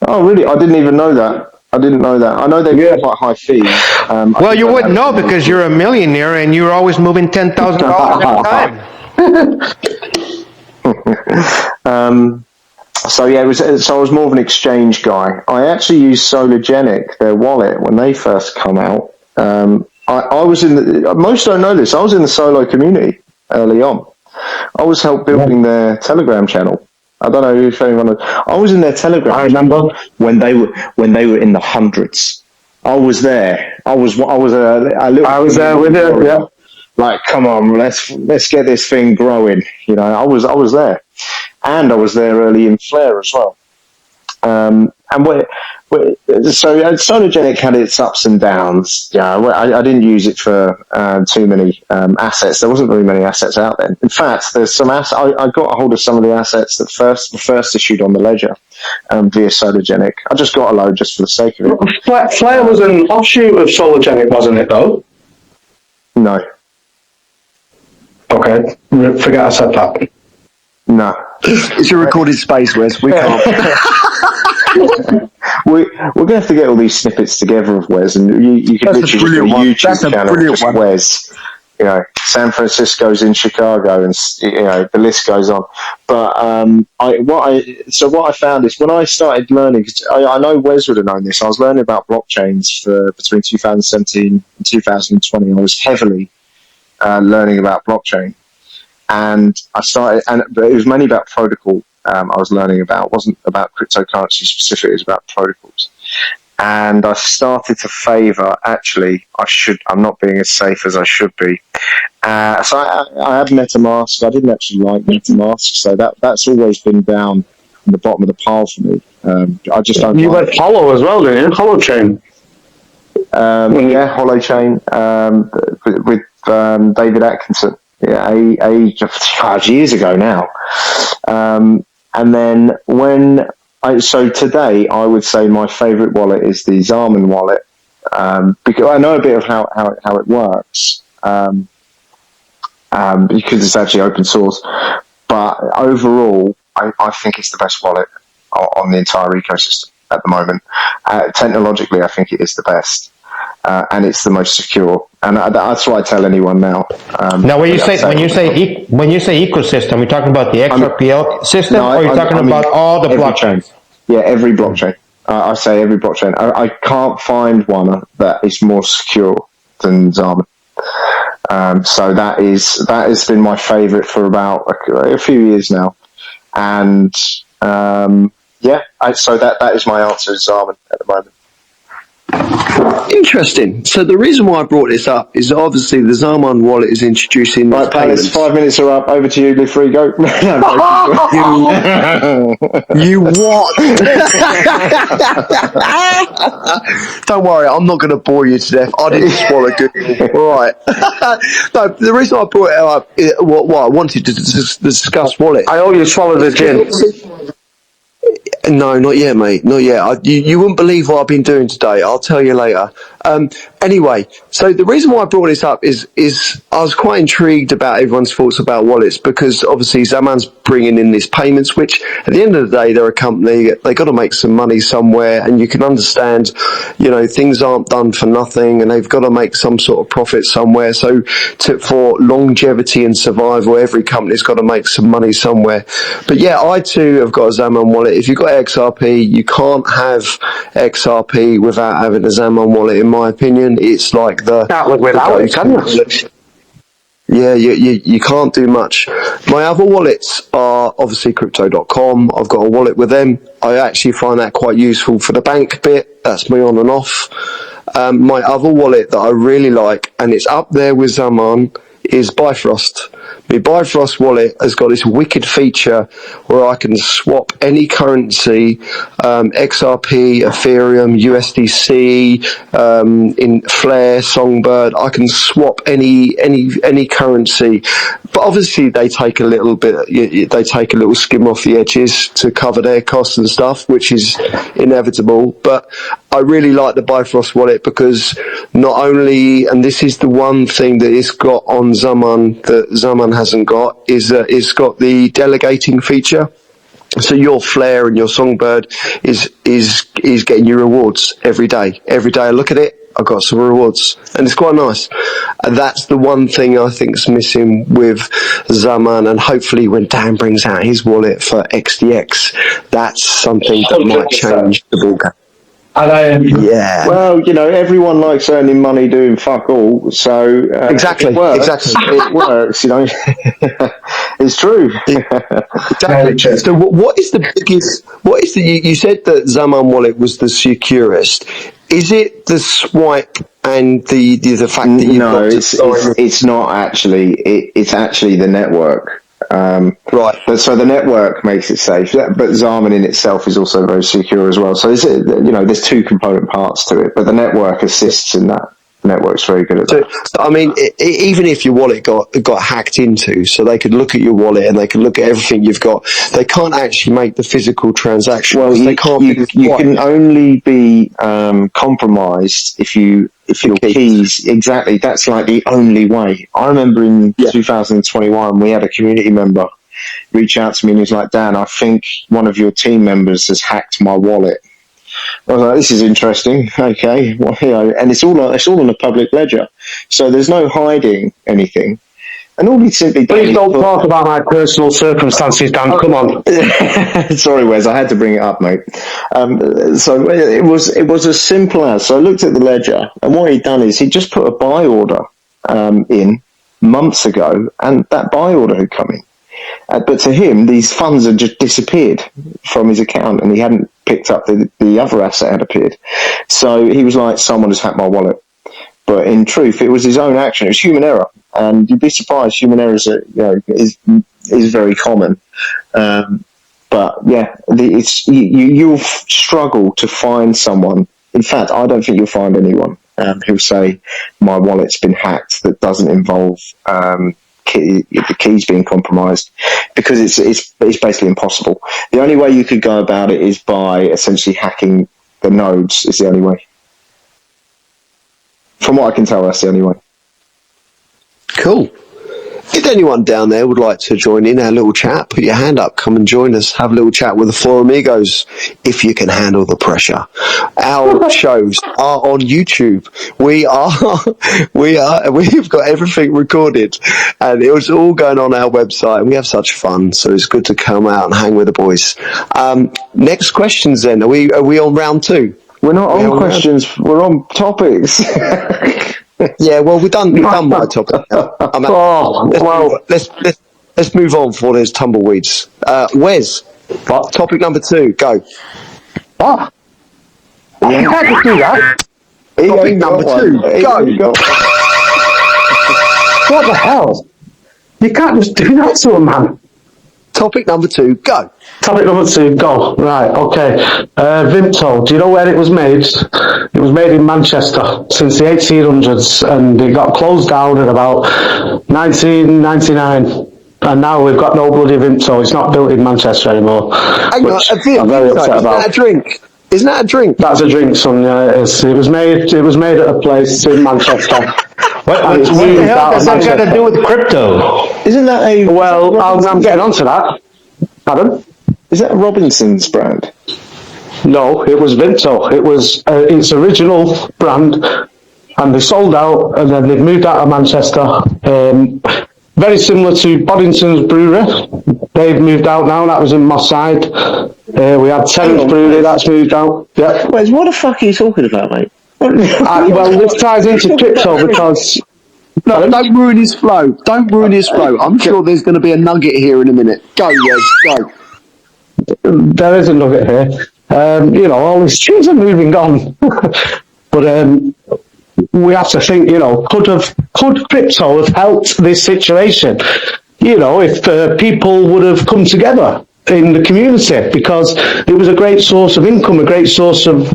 Oh, really? I didn't even know that. I didn't know that. I know they've got quite high fees. Well, you wouldn't know because you're a millionaire and you're always moving $10,000 at a time. So I was more of an exchange guy. I actually used Sologenic, their wallet, when they first come out. I was most don't know this. I was in the Solo community early on. I was helped building their Telegram channel. I don't know if anyone. I was in their Telegram. I remember when they were in the hundreds. I was there. I was a little. I was there with it. Yeah. Like, come on, let's get this thing growing. I was there. And I was there early in Flare as well. And when So Sologenic had its ups and downs. Yeah, I didn't use it for too many assets. There wasn't really many assets out there. In fact, there's some I got a hold of some of the assets that first issued on the ledger via Sologenic. I just got a load just for the sake of it. Flare was an offshoot of Sologenic, wasn't it, though? No. Okay, forget I said that. No. It's a recorded space, Wes. We can't. We're going to have to get all these snippets together of Wes, and you can literally just do a YouTube channel, Wes. You know, San Francisco's in Chicago, and you know the list goes on. But what I found is when I started learning, cause I know Wes would have known this. I was learning about blockchains for between 2017 and 2020. I was heavily learning about blockchain, and I started, but it was mainly about protocol. I was learning about. It wasn't about cryptocurrency specifically. It was about protocols. And I started to favour, actually, I'm not being as safe as I should be. So I had MetaMask. I didn't actually like MetaMask, so that's always been down in the bottom of the pile for me. I just don't. You went Hollow as well, didn't you? Hollow Chain. Yeah, Hollow Chain with David Atkinson. Yeah, years ago now. And then so today, I would say my favourite wallet is the Zaman wallet, because I know a bit of how it works, because it's actually open source. But overall, I think it's the best wallet on the entire ecosystem at the moment. Technologically, I think it is the best, and it's the most secure. And that's what I tell anyone now. Now, when you say ecosystem, we're talking about the XRPL system, or you're talking about all the blockchains? Yeah, every blockchain. I say every blockchain. I can't find one that is more secure than Zaman. So that has been my favourite for about a few years now, and so that is my answer, Zaman, at the moment. Interesting. So the reason why I brought this up is obviously the Zaman wallet is introducing. Right, Palace, 5 minutes are up. Over to you, Live Free, go. You what? Don't worry, I'm not going to bore you to death. I didn't swallow good. All right. No, the reason I brought it up is what I wanted to discuss wallet. I owe you swallowed the gin. No, not yet, mate. Not yet. You wouldn't believe what I've been doing today. I'll tell you later. Anyway, so the reason why I brought this up is I was quite intrigued about everyone's thoughts about wallets, because obviously Zaman's bringing in this payments, which at the end of the day, they're a company. They got to make some money somewhere, and you can understand, you know, things aren't done for nothing, and they've got to make some sort of profit somewhere. So for longevity and survival, every company's got to make some money somewhere. But yeah, I too have got a Zaman wallet. If you've got XRP, you can't have XRP without having a Zaman wallet, in my opinion. It's like the... Can't live without it, can you? Yeah, you can't do much. My other wallets are obviously crypto.com. I've got a wallet with them. I actually find that quite useful for the bank bit. That's me on and off. My other wallet that I really like, and it's up there with Zaman, is Bifrost. My Bifrost wallet has got this wicked feature where I can swap any currency, XRP, Ethereum, USDC, in Flare, Songbird. I can swap any currency, but obviously they take a little skim off the edges to cover their costs and stuff, which is inevitable. But I really like the Bifrost wallet because not only, and this is the one thing that it's got on Zaman that Zaman hasn't got, is that it's got the delegating feature. So your Flare and your Songbird is getting you rewards every day. Every day I look at it, I got some rewards, and it's quite nice. And that's the one thing I think's missing with Zaman, and hopefully when Dan brings out his wallet for XDX, that's something that might change the ballgame. Yeah. Well, you know, everyone likes earning money doing fuck all, so exactly. It works, you know. It's true. Exactly. So, what is the biggest? What is the? You said that Zaman wallet was the securest. Is it the swipe and the fact that it's not actually. It's actually the network. Right. But so the network makes it safe, but Zarman in itself is also very secure as well. So there's two component parts to it, but the network assists in that. The network's very good at that. So, I mean, even if your wallet got hacked into, so they could look at your wallet and they could look at everything you've got, they can't actually make the physical transaction. Well, they can't. You can only be compromised if your keys. Exactly, that's like the only way. I remember in 2021, we had a community member reach out to me and he was like, "Dan, I think one of your team members has hacked my wallet." I was like, "This is interesting." Okay, well, and it's all on a public ledger, so there's no hiding anything. And all he simply please don't talk about my personal circumstances, Dan. Come on. Sorry, Wes, I had to bring it up, mate. So it was as simple as, so I looked at the ledger, and what he'd done is he just put a buy order in months ago, and that buy order had come in. But to him, these funds had just disappeared from his account, and he hadn't picked up the other asset had appeared. So he was like, "Someone has hacked my wallet." But in truth, it was his own action. It was human error, and you'd be surprised. Human error is very common. But yeah, you'll struggle to find someone. In fact, I don't think you'll find anyone who'll say my wallet's been hacked that doesn't involve the keys being compromised, because it's basically impossible. The only way you could go about it is by essentially hacking the nodes. Is the only way. From what I can tell, that's the only way. Cool. If anyone down there would like to join in our little chat, put your hand up, come and join us, have a little chat with the four amigos, if you can handle the pressure. Our shows are on YouTube. We've got everything recorded, and it was all going on our website, and we have such fun, so it's good to come out and hang with the boys. Next questions then, are we on round two? We're not on questions, we're on topics. Yeah, well, we've done my topic. Let's move on before there's tumbleweeds. Wes, topic number 2, go. What? You can't just do that. Topic number 2, go. What the hell? You can't just do that to a man. Topic number 2, go. Topic number 2, go. Right, okay. Vimto, do you know where it was made? It was made in Manchester since the 1800s, and it got closed down in about 1999. And now we've got no bloody Vimto. It's not built in Manchester anymore. Hang on, I'm very upset about. Isn't that a drink? Isn't that a drink? That's a drink, son. Yeah, it was made at a place in Manchester. What the hell does that got to do with crypto? Isn't that a... Well, I'm getting onto that. Pardon? Is that a Robinson's brand? No, it was Vimto. It was its original brand, and they sold out, and then they've moved out of Manchester. Very similar to Boddington's Brewery. They've moved out now. That was in Moss Side. We had Terence Brewery. That's moved out. Yeah. Wait, what the fuck are you talking about, mate? Well, this ties into crypto because... No, don't ruin his flow. Don't ruin his flow. I'm sure there's going to be a nugget here in a minute. Go, Wes, go. There is a nugget here. All these things are moving on. But we have to think, could crypto have helped this situation? If people would have come together in the community, because it was a great source of income, a great source of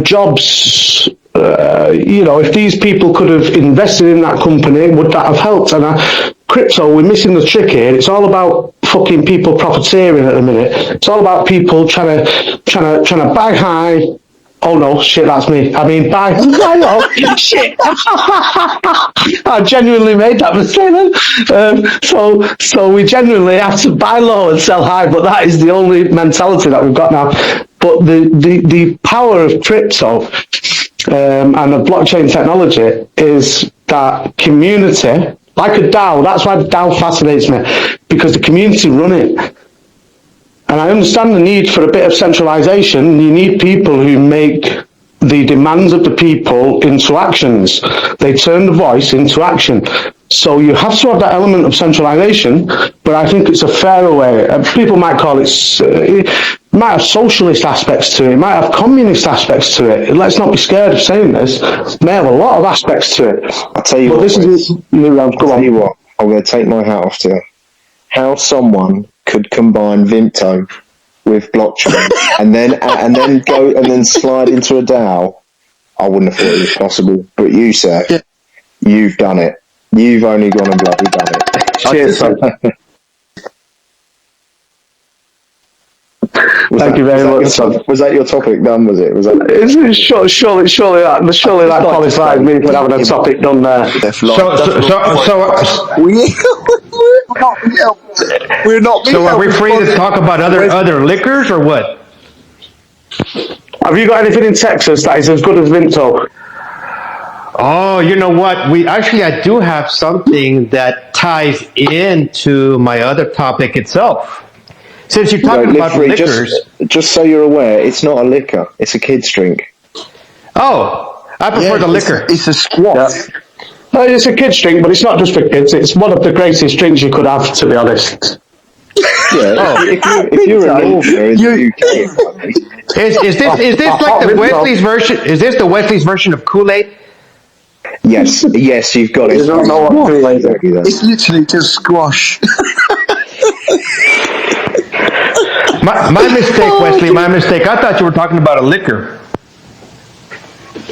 jobs. If these people could have invested in that company, would that have helped? And crypto, we're missing the trick here. It's all about fucking people profiteering at the minute. It's all about people trying to buy high. Oh no, shit, that's me. I mean, buy low. Shit. I genuinely made that mistake then. So we genuinely have to buy low and sell high, but that is the only mentality that we've got now. But the power of crypto and of blockchain technology is that community, like a DAO. That's why the DAO fascinates me, because the community run it. And I understand the need for a bit of centralization. You need people who make the demands of the people into actions. They turn the voice into action. So you have to have that element of centralization, but I think it's a fairer way. People might call it might have socialist aspects to it, it might have communist aspects to it. Let's not be scared of saying this. It may have a lot of aspects to it. I'll tell you what, I'm going to take my hat off to how someone could combine Vinto with blockchain and then slide into a DAO. I wouldn't have thought it was possible, but you, sir, you've done it. You've only gone and bloody done it. Cheers, son. Thank you very much, son. Was that your topic done? Was it? Surely that qualifies me for having a topic done there. We're not. So are we free to talk about other liquors or what? Have you got anything in Texas that is as good as Vinto? Oh, you know what? I do have something that ties into my other topic itself. Since you're talking about liquors, just so you're aware, it's not a liquor; it's a kid's drink. Oh, I prefer the liquor. It's a squash. Yeah. No, it's a kid's drink, but it's not just for kids. It's one of the greatest drinks you could have, to be honest. Yeah, if you're a northerner in the UK, is this like the Wesley's version? Is this the Wesley's version of Kool-Aid? Yes, you've got it. You don't know what Kool-Aid is. It's literally just squash. My mistake, Wesley. My mistake. I thought you were talking about a liquor.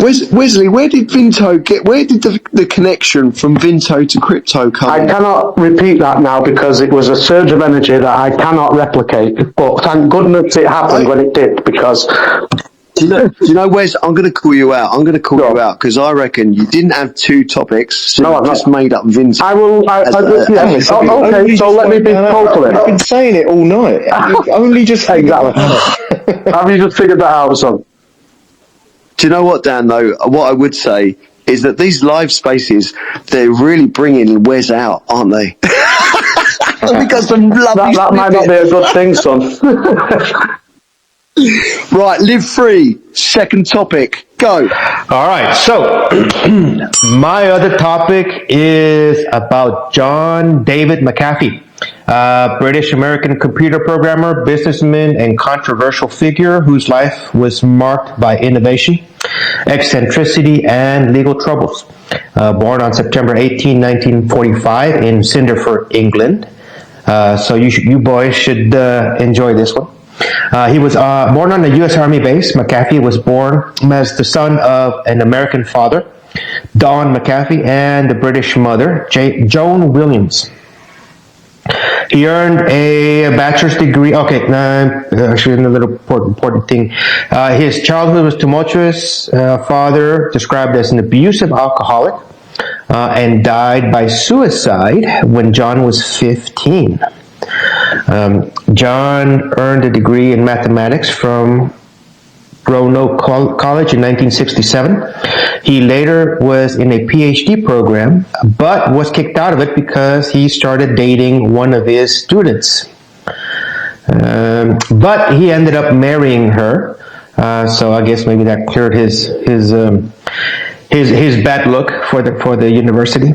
Wesley, where did the connection from Vinto to crypto come? I cannot repeat that now because it was a surge of energy that I cannot replicate. But thank goodness it happened when it did, because... Do you know, Wes, I'm going to call you out. I'm going to call you out because I reckon you didn't have two topics. So you just made up Vinto. I will... okay, so let me be vocal. I've been saying it all night. You've only just... Exactly. Have you just figured that out, son? Do you know what, Dan, though? What I would say is that these live spaces, they're really bringing Wes out, aren't they? We got some lovely that might not be a good thing, son. Right, live free. Second topic. Go. All right. So my other topic is about John David McAfee, British-American computer programmer, businessman, and controversial figure whose life was marked by innovation, eccentricity, and legal troubles. Born on September 18, 1945 in Cinderford, England. So you boys should enjoy this one. He was born on a U.S. Army base. McAfee was born as the son of an American father, Don McAfee, and the British mother, Joan Williams. He earned a bachelor's degree. Okay, actually, another important thing. His childhood was tumultuous. Father described as an abusive alcoholic, and died by suicide when John was 15. John earned a degree in mathematics from Roanoke College in 1967. He later was in a PhD program, but was kicked out of it because he started dating one of his students. But he ended up marrying her, so I guess maybe that cleared his bad look for the university.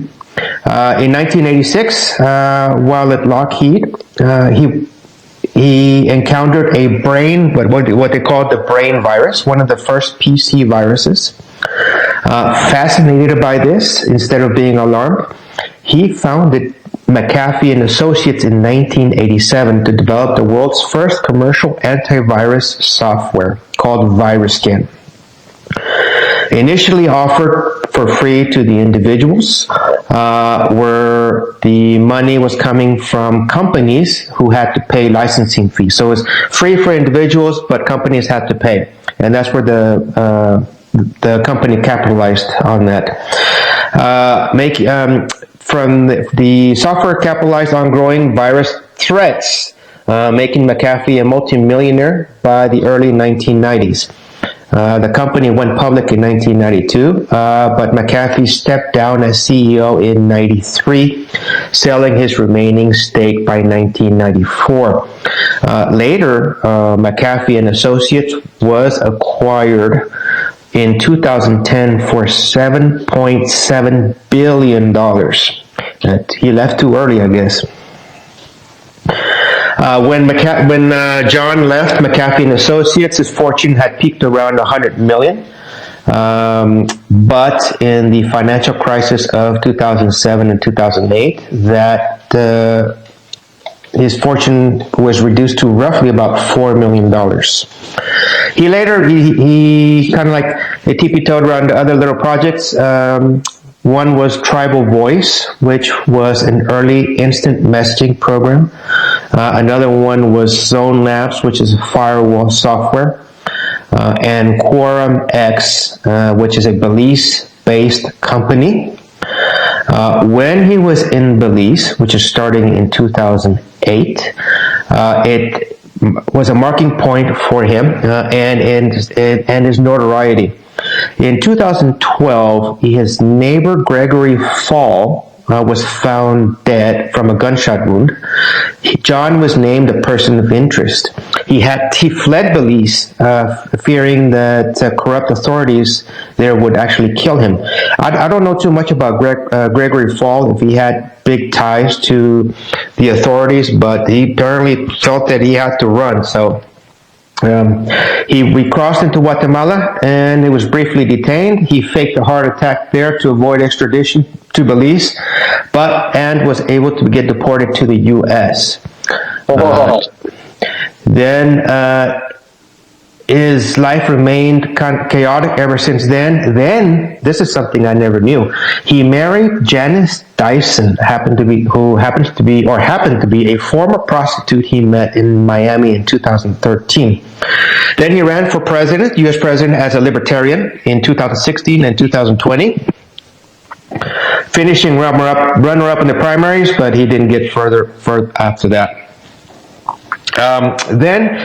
In 1986, while at Lockheed, he encountered a what they called the brain virus, one of the first PC viruses. Fascinated by this, instead of being alarmed, he founded McAfee and Associates in 1987 to develop the world's first commercial antivirus software called VirusScan. Initially offered for free to the individuals, where the money was coming from companies who had to pay licensing fees. So it's free for individuals, but companies had to pay, and that's where the company capitalized on that. From the software capitalized on growing virus threats, making McAfee a multimillionaire by the early 1990s. The company went public in 1992, but McAfee stepped down as CEO in 93, selling his remaining stake by 1994. Later, McAfee and Associates was acquired in 2010 for $7.7 billion. He left too early, I guess. When John left McAfee and Associates, his fortune had peaked around $100 million. But in the financial crisis of 2007 and 2008, that his fortune was reduced to roughly about $4 million. He later, he kind of like a tippy-toed around other little projects. One was Tribal Voice, which was an early instant messaging program. Another one was Zone Labs, which is firewall software. And Quorum X, which is a Belize-based company. When he was in Belize, which is starting in 2008, it was a marking point for him and his notoriety. In 2012, his neighbor Gregory Fall was found dead from a gunshot wound. John was named a person of interest. He fled Belize, fearing that corrupt authorities there would actually kill him. I don't know too much about Gregory Fall, if he had big ties to the authorities, but he apparently felt that he had to run. So we crossed into Guatemala, and he was briefly detained. He faked a heart attack there to avoid extradition to Belize, and was able to get deported to the U.S. Then his life remained kind of chaotic ever since then. Then, this is something I never knew. He married Janice Dyson, happened to be a former prostitute he met in Miami in 2013. Then he ran for president, U.S. president, as a libertarian in 2016 and 2020. Finishing runner-up in the primaries, but he didn't get further after that. Then,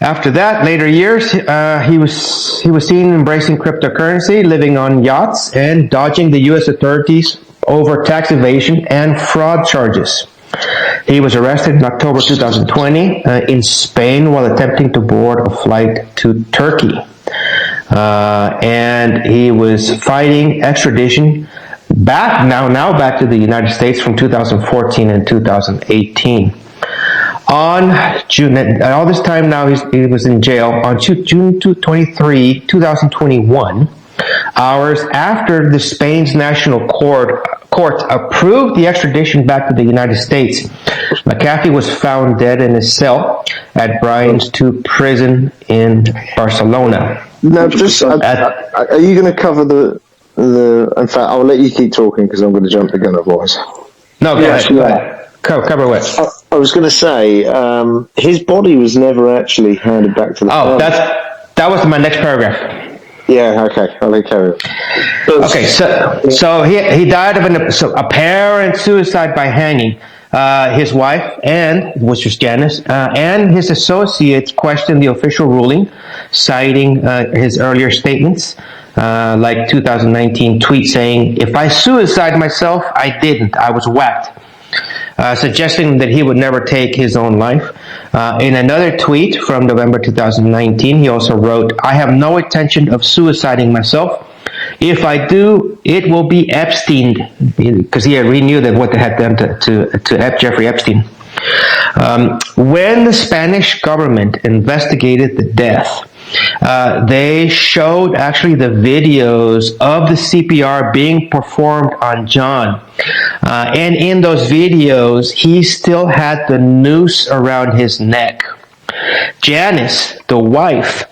after that, later years, he was seen embracing cryptocurrency, living on yachts, and dodging the U.S. authorities over tax evasion and fraud charges. He was arrested in October 2020 in Spain while attempting to board a flight to Turkey. And he was fighting extradition back to the United States from 2014 and 2018. On June, all this time now he was in jail. On June 23, 2021, hours after the Spain's National Court approved the extradition back to the United States, McAfee was found dead in his cell at Brian's 2 prison in Barcelona. Now, are you going to cover the? In fact, I'll let you keep talking because I'm going to jump the gun otherwise. No, go ahead. Cover what? I was going to say his body was never actually handed back to the family. That was my next paragraph. Yeah, okay, I'll let you carry on. Okay, so he died of an apparent suicide by hanging. His wife, which was Janice, and his associates questioned the official ruling, citing his earlier statements, like 2019 tweet saying, "If I suicide myself, I didn't. I was whacked." Suggesting that he would never take his own life. In another tweet from November 2019, he also wrote, "I have no intention of suiciding myself. If I do, it will be Epstein," because he knew that what they had done to Jeffrey Epstein. When the Spanish government investigated the death, they showed actually the videos of the CPR being performed on John. And in those videos, he still had the noose around his neck. Janice, the wife,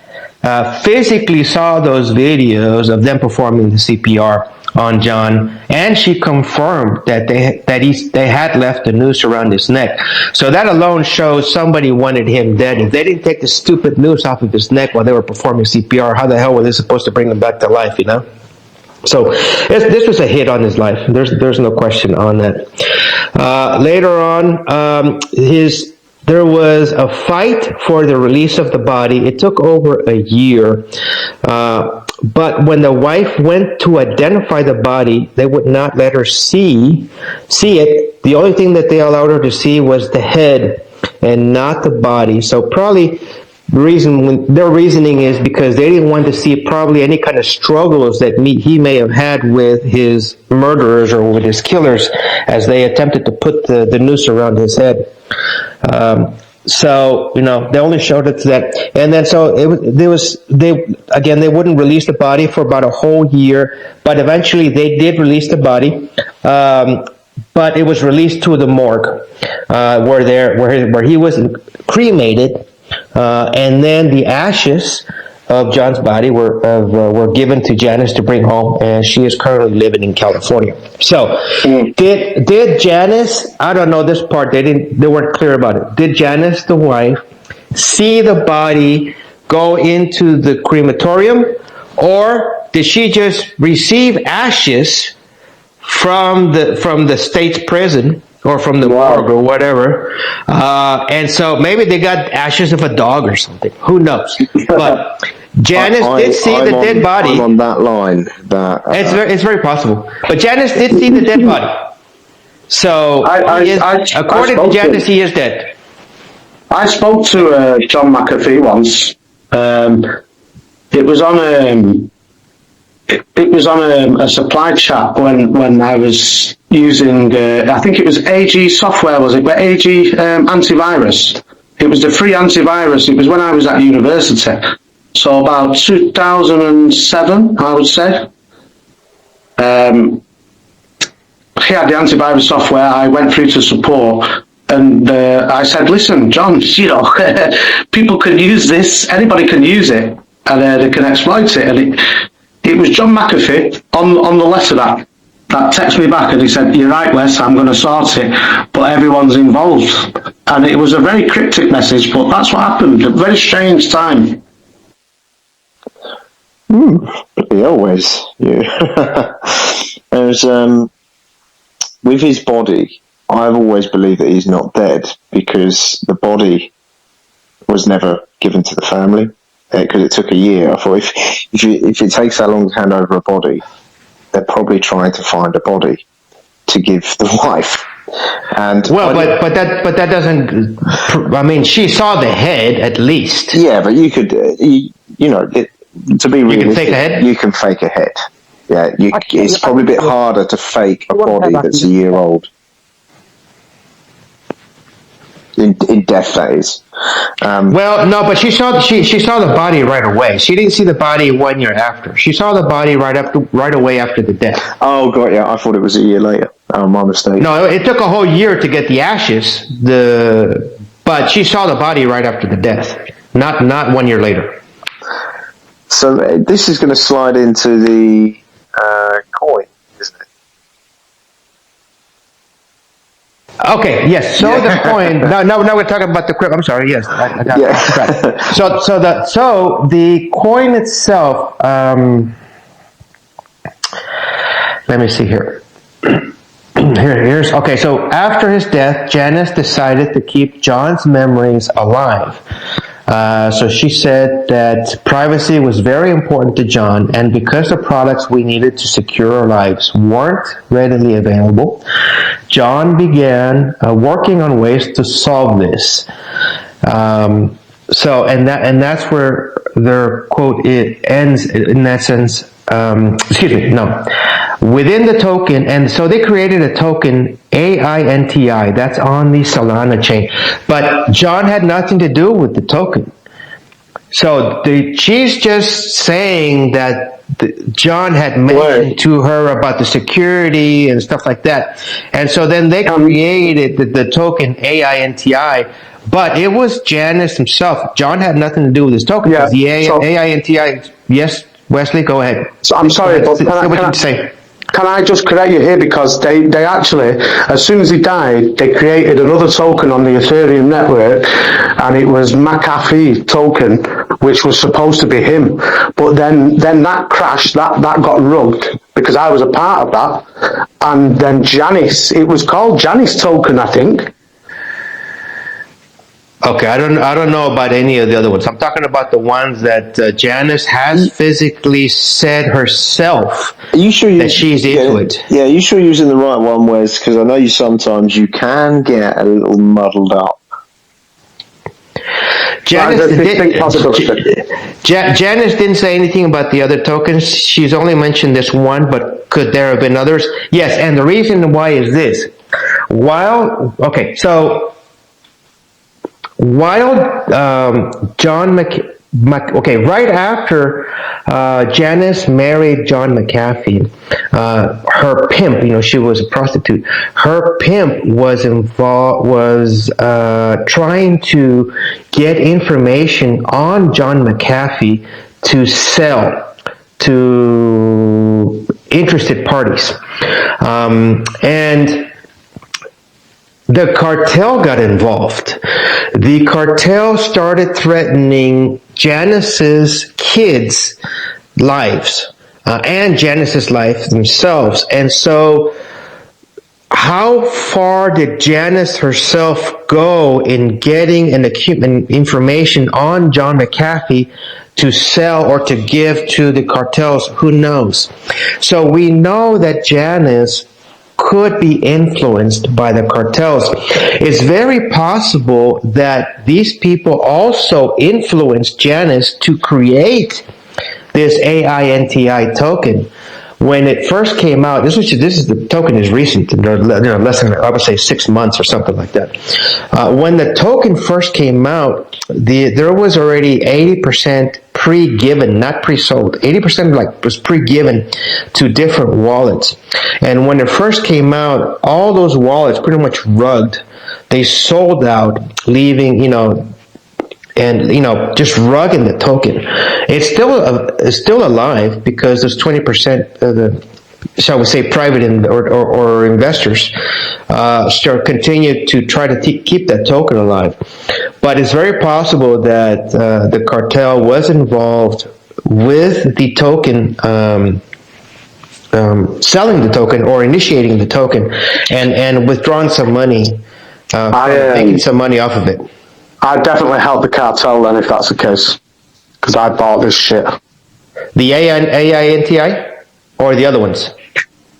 physically saw those videos of them performing the CPR on John, and she confirmed that they had left the noose around his neck. So that alone shows somebody wanted him dead. If they didn't take the stupid noose off of his neck while they were performing CPR, how the hell were they supposed to bring him back to life, you know? So this was a hit on his life. There's no question on that. Later on, there was a fight for the release of the body. It took over a year. But when the wife went to identify the body, they would not let her see it. The only thing that they allowed her to see was the head and not the body. So probably their reasoning is because they didn't want to see probably any kind of struggles that he may have had with his murderers or with his killers as they attempted to put the noose around his head. So, they only showed it to that. And then they wouldn't release the body for about a whole year, but eventually they did release the body. but it was released to the morgue, where he was cremated, and then the ashes of John's body were given to Janice to bring home, and she is currently living in California. So, did Janice? I don't know this part. They weren't clear about it. Did Janice, the wife, see the body go into the crematorium, or did she just receive ashes from the state's prison or from the morgue or whatever? And so maybe they got ashes of a dog or something. Who knows? But Janice did see the dead body. I'm on that line. It's very possible. But Janice did see the dead body. So, according to Janice, he is dead. I spoke to John McAfee once. It was on a supply chat when I was using I think it was AG software, was it? But AG antivirus. It was the free antivirus. It was when I was at university, so about 2007, I would say. He had the antivirus software. I went through to support. And I said, listen, John, people can use this. Anybody can use it, and they can exploit it. And it was John McAfee on the letter that texted me back, and he said, you're right, Wes, I'm going to sort it, but everyone's involved. And it was a very cryptic message, but that's what happened. A very strange time. He always, There's with his body. I've always believed that he's not dead because the body was never given to the family because it took a year. I thought if it takes that long to hand over a body, they're probably trying to find a body to give the wife. And but that doesn't. I mean, she saw the head at least. Yeah, but you could, to be realistic, you can fake a head. You can fake a head. Yeah, it's probably a bit harder to fake a body that's a year old. In death, that is. Well, no, but she saw the body right away. She didn't see the body 1 year after. She saw the body right away after the death. Oh, got ya. I thought it was a year later. Oh, my mistake. No, it took a whole year to get the ashes. But she saw the body right after the death, not 1 year later. So this is going to slide into the coin, isn't it? Okay, yes. So the coin. No, we're talking about the crypto. I'm sorry. Yes, I got it. So the coin itself. Let me see here. Here's okay. So after his death, Janice decided to keep John's memories alive. So she said that privacy was very important to John, and because the products we needed to secure our lives weren't readily available, John began working on ways to solve this. That's where their quote ends in that sense. Within the token, and so they created a token, AINTI, that's on the Solana chain. But John had nothing to do with the token. So she's just saying that John had mentioned to her about the security and stuff like that. And so then they created the token AINTI, but it was Janice himself. John had nothing to do with this token. Yeah, the AINTI, yes, Wesley, go ahead. So I'm sorry, but can I just correct you here, because they actually, as soon as he died, they created another token on the Ethereum network, and it was McAfee token, which was supposed to be him. But then that crashed, that got rugged, because I was a part of that. And then Janice, it was called Janice token, I think. Okay, I don't know about any of the other ones. I'm talking about the ones that Janice has physically said herself. Are you sure that she's into it? Yeah, are you sure you're using the right one, Wes? Because I know sometimes you can get a little muddled up. Janice didn't say anything about the other tokens. She's only mentioned this one, but could there have been others? Yes, and the reason why is this. While John right after Janice married John McAfee, her pimp, she was a prostitute. Her pimp was trying to get information on John McAfee to sell to interested parties. And the cartel got involved. The cartel started threatening Janice's kids' lives and Janice's life themselves. And so how far did Janice herself go in getting information on John McAfee to sell or to give to the cartels? Who knows? So we know that Janice could be influenced by the cartels. It's very possible that these people also influenced Janice to create this AINTI token. When it first came out, the token is recent, less than, I would say, 6 months or something like that. When the token first came out, there was already 80% pre-given, not pre-sold. 80% was pre-given to different wallets. And when it first came out, all those wallets pretty much rugged. They sold out, leaving, just rugging the token. It's still alive because there's 20% of the, shall we say, private or investors continue to try to keep that token alive. But it's very possible that the cartel was involved with the token, selling the token or initiating the token, and withdrawing some money, making some money off of it. I'd definitely help the cartel then if that's the case, because I bought this shit. The AINTI or the other ones?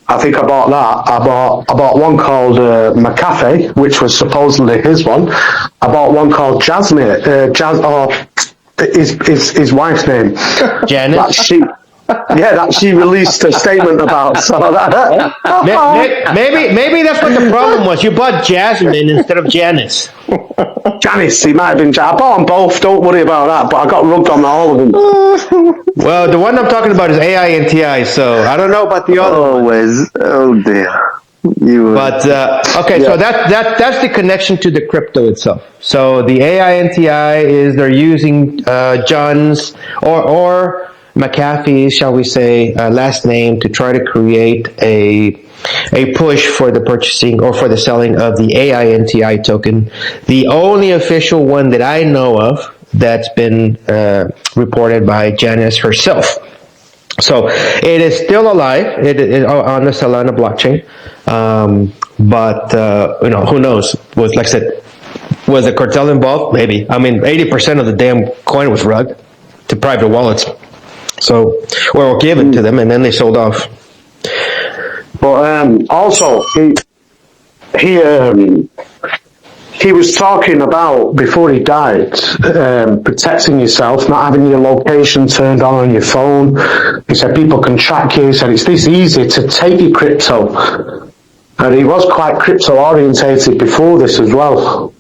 I think I bought that. I bought one called McAfee, which was supposedly his one. I bought one called Jasmine. His wife's name. Janice. That she released a statement about. So maybe that's what the problem was. You bought Jasmine instead of Janice. Janice, it might have been. I bought them both. Don't worry about that. But I got rugged on all of them. Well, the one I'm talking about is AINTI. So I don't know about the other one. Oh dear. So that's the connection to the crypto itself. So the AINTI is they're using John's or McAfee's, shall we say, last name to try to create a push for the purchasing or for the selling of the AINTI token. The only official one that I know of that's been reported by Janice herself. So it is still alive. It is on the Solana blockchain. But who knows? Like I said, was the cartel involved? Maybe. I mean, 80% of the damn coin was rugged to private wallets. So, or given to them, and then they sold off. But also, he was talking about, before he died, protecting yourself, not having your location turned on your phone. He said people can track you. He said it's this easy to take your crypto. And he was quite crypto orientated before this as well.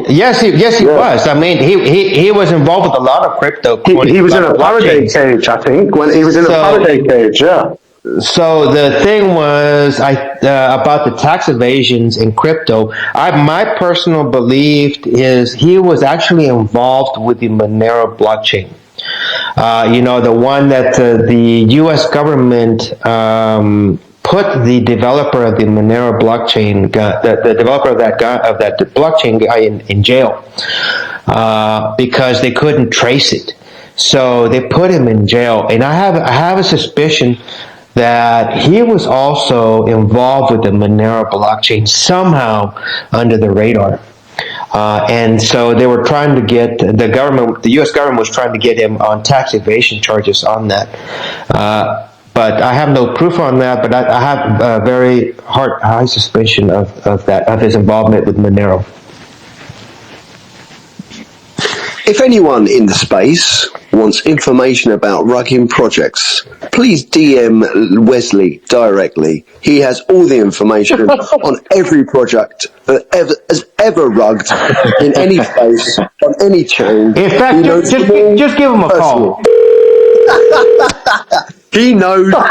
Yes, he was. I mean, he was involved with a lot of crypto. He was in a Faraday cage, I think. When he was in a Faraday cage, yeah. So the thing was about the tax evasions in crypto. My personal belief is he was actually involved with the Monero blockchain. The one that the U.S. government put the developer of the Monero blockchain, the developer of that blockchain guy in jail because they couldn't trace it. So they put him in jail, and I have a suspicion that he was also involved with the Monero blockchain somehow under the radar. And so they were trying to get the U.S. government was trying to get him on tax evasion charges on that. But I have no proof on that, but I have a very high suspicion of his involvement with Monero. If anyone in the space wants information about rugging projects, please DM Wesley directly. He has all the information on every project that has ever rugged in any space, on any chain. In fact, just give him a call. He knows them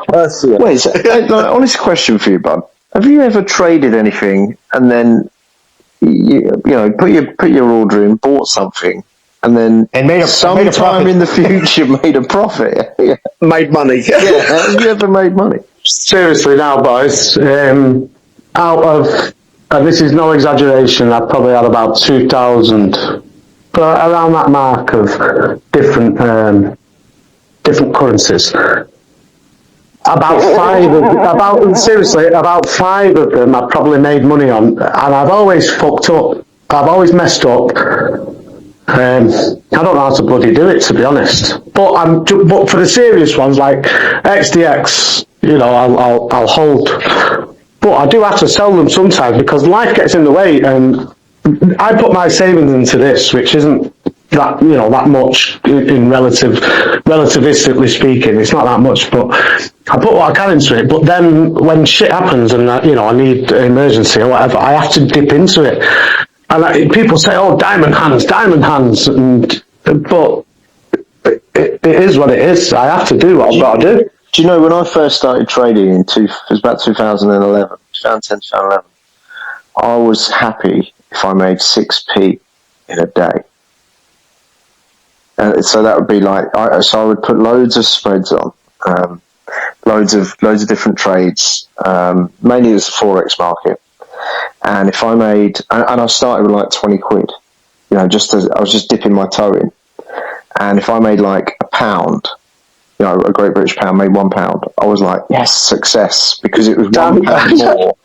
personally. Wait, honest question for you, bud. Have you ever traded anything and then you know put your order in, bought something, and then sometime in the future made a profit? Yeah. Made money. Yeah, have you ever made money? Seriously now, boys, out of, and this is no exaggeration, I've probably had about 2,000, around that mark of different currencies. About five of them I've probably made money on, and I've always fucked up. I've always messed up. I don't know how to bloody do it, to be honest. But for the serious ones like XDX, you know, I'll hold. But I do have to sell them sometimes because life gets in the way, and I put my savings into this, which isn't that, you know, that much in relativistically speaking. It's not that much, but I put what I can into it. But then when shit happens and I need an emergency or whatever, I have to dip into it. And people say, "Oh, diamond hands," but it is what it is. I have to do what I've got to do. Do you know when I first started trading it was about 2010, 2011. I was happy if I made 6p in a day. So that would be like, so I would put loads of spreads on, loads of different trades. Mainly it was the forex market. And if I made, and I started with like 20 quid, you know, I was just dipping my toe in. And if I made like £1, you know, a Great British pound, made £1, I was like, yes, success, because it was £1 more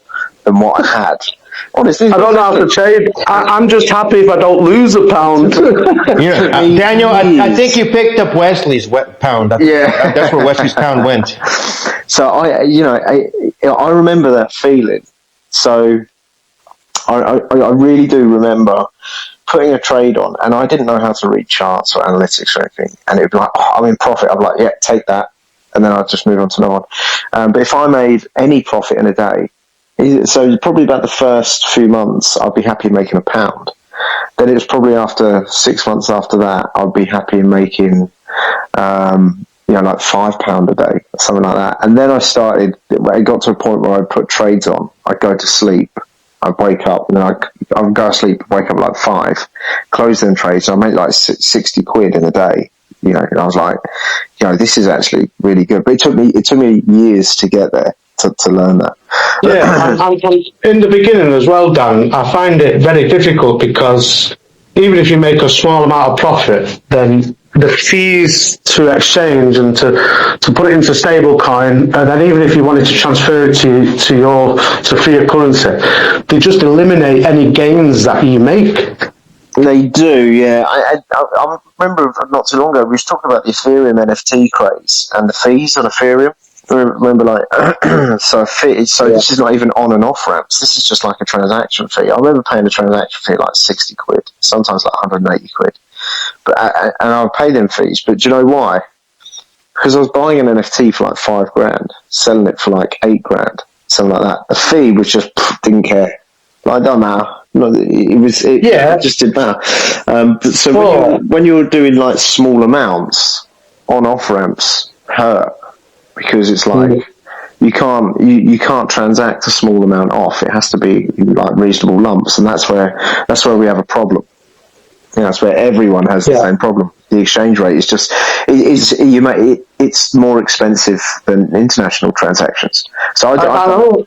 than what I had. Honestly, I don't know how to trade. I'm just happy if I don't lose £1. Yeah, Daniel, I think you picked up Wesley's pound. That's where Wesley's pound went. So I remember that feeling. So I really do remember putting a trade on, and I didn't know how to read charts or analytics or anything. And it'd be like, oh, I'm in profit. I'm like, yeah, take that, and then I'd just move on to another one. But if I made any profit in a day, so probably about the first few months, I'd be happy making £1. Then it was probably after 6 months after that, I'd be happy making, like £5 a day, something like that. And then it got to a point where I'd put trades on. I'd go to sleep, I'd wake up, and then I'd go to sleep, wake up like 5, close them trades, and I'd make like 60 quid in a day. You know, and I was like, you know, this is actually really good. But it took me years to get there. To learn that. Yeah, and in the beginning as well, Dan, I find it very difficult because even if you make a small amount of profit, then the fees to exchange and to put it into stable coin, and then even if you wanted to transfer it to fiat currency, they just eliminate any gains that you make. They do, yeah. I remember not too long ago we was talking about the Ethereum NFT craze and the fees on Ethereum. Remember, like, This is not even on and off ramps. This is just like a transaction fee. I remember paying a transaction fee like 60 quid, sometimes like 180 quid. But and I would pay them fees. But do you know why? Because I was buying an NFT for like $5,000, selling it for like $8,000, something like that. The fee was just didn't care. Like, it don't matter. It just didn't matter. So when you're doing like small amounts, on off ramps hurt. Because it's like you can't transact a small amount off. It has to be like reasonable lumps, and that's where we have a problem. That's where everyone has the same problem. The exchange rate is just it's more expensive than international transactions. So I know.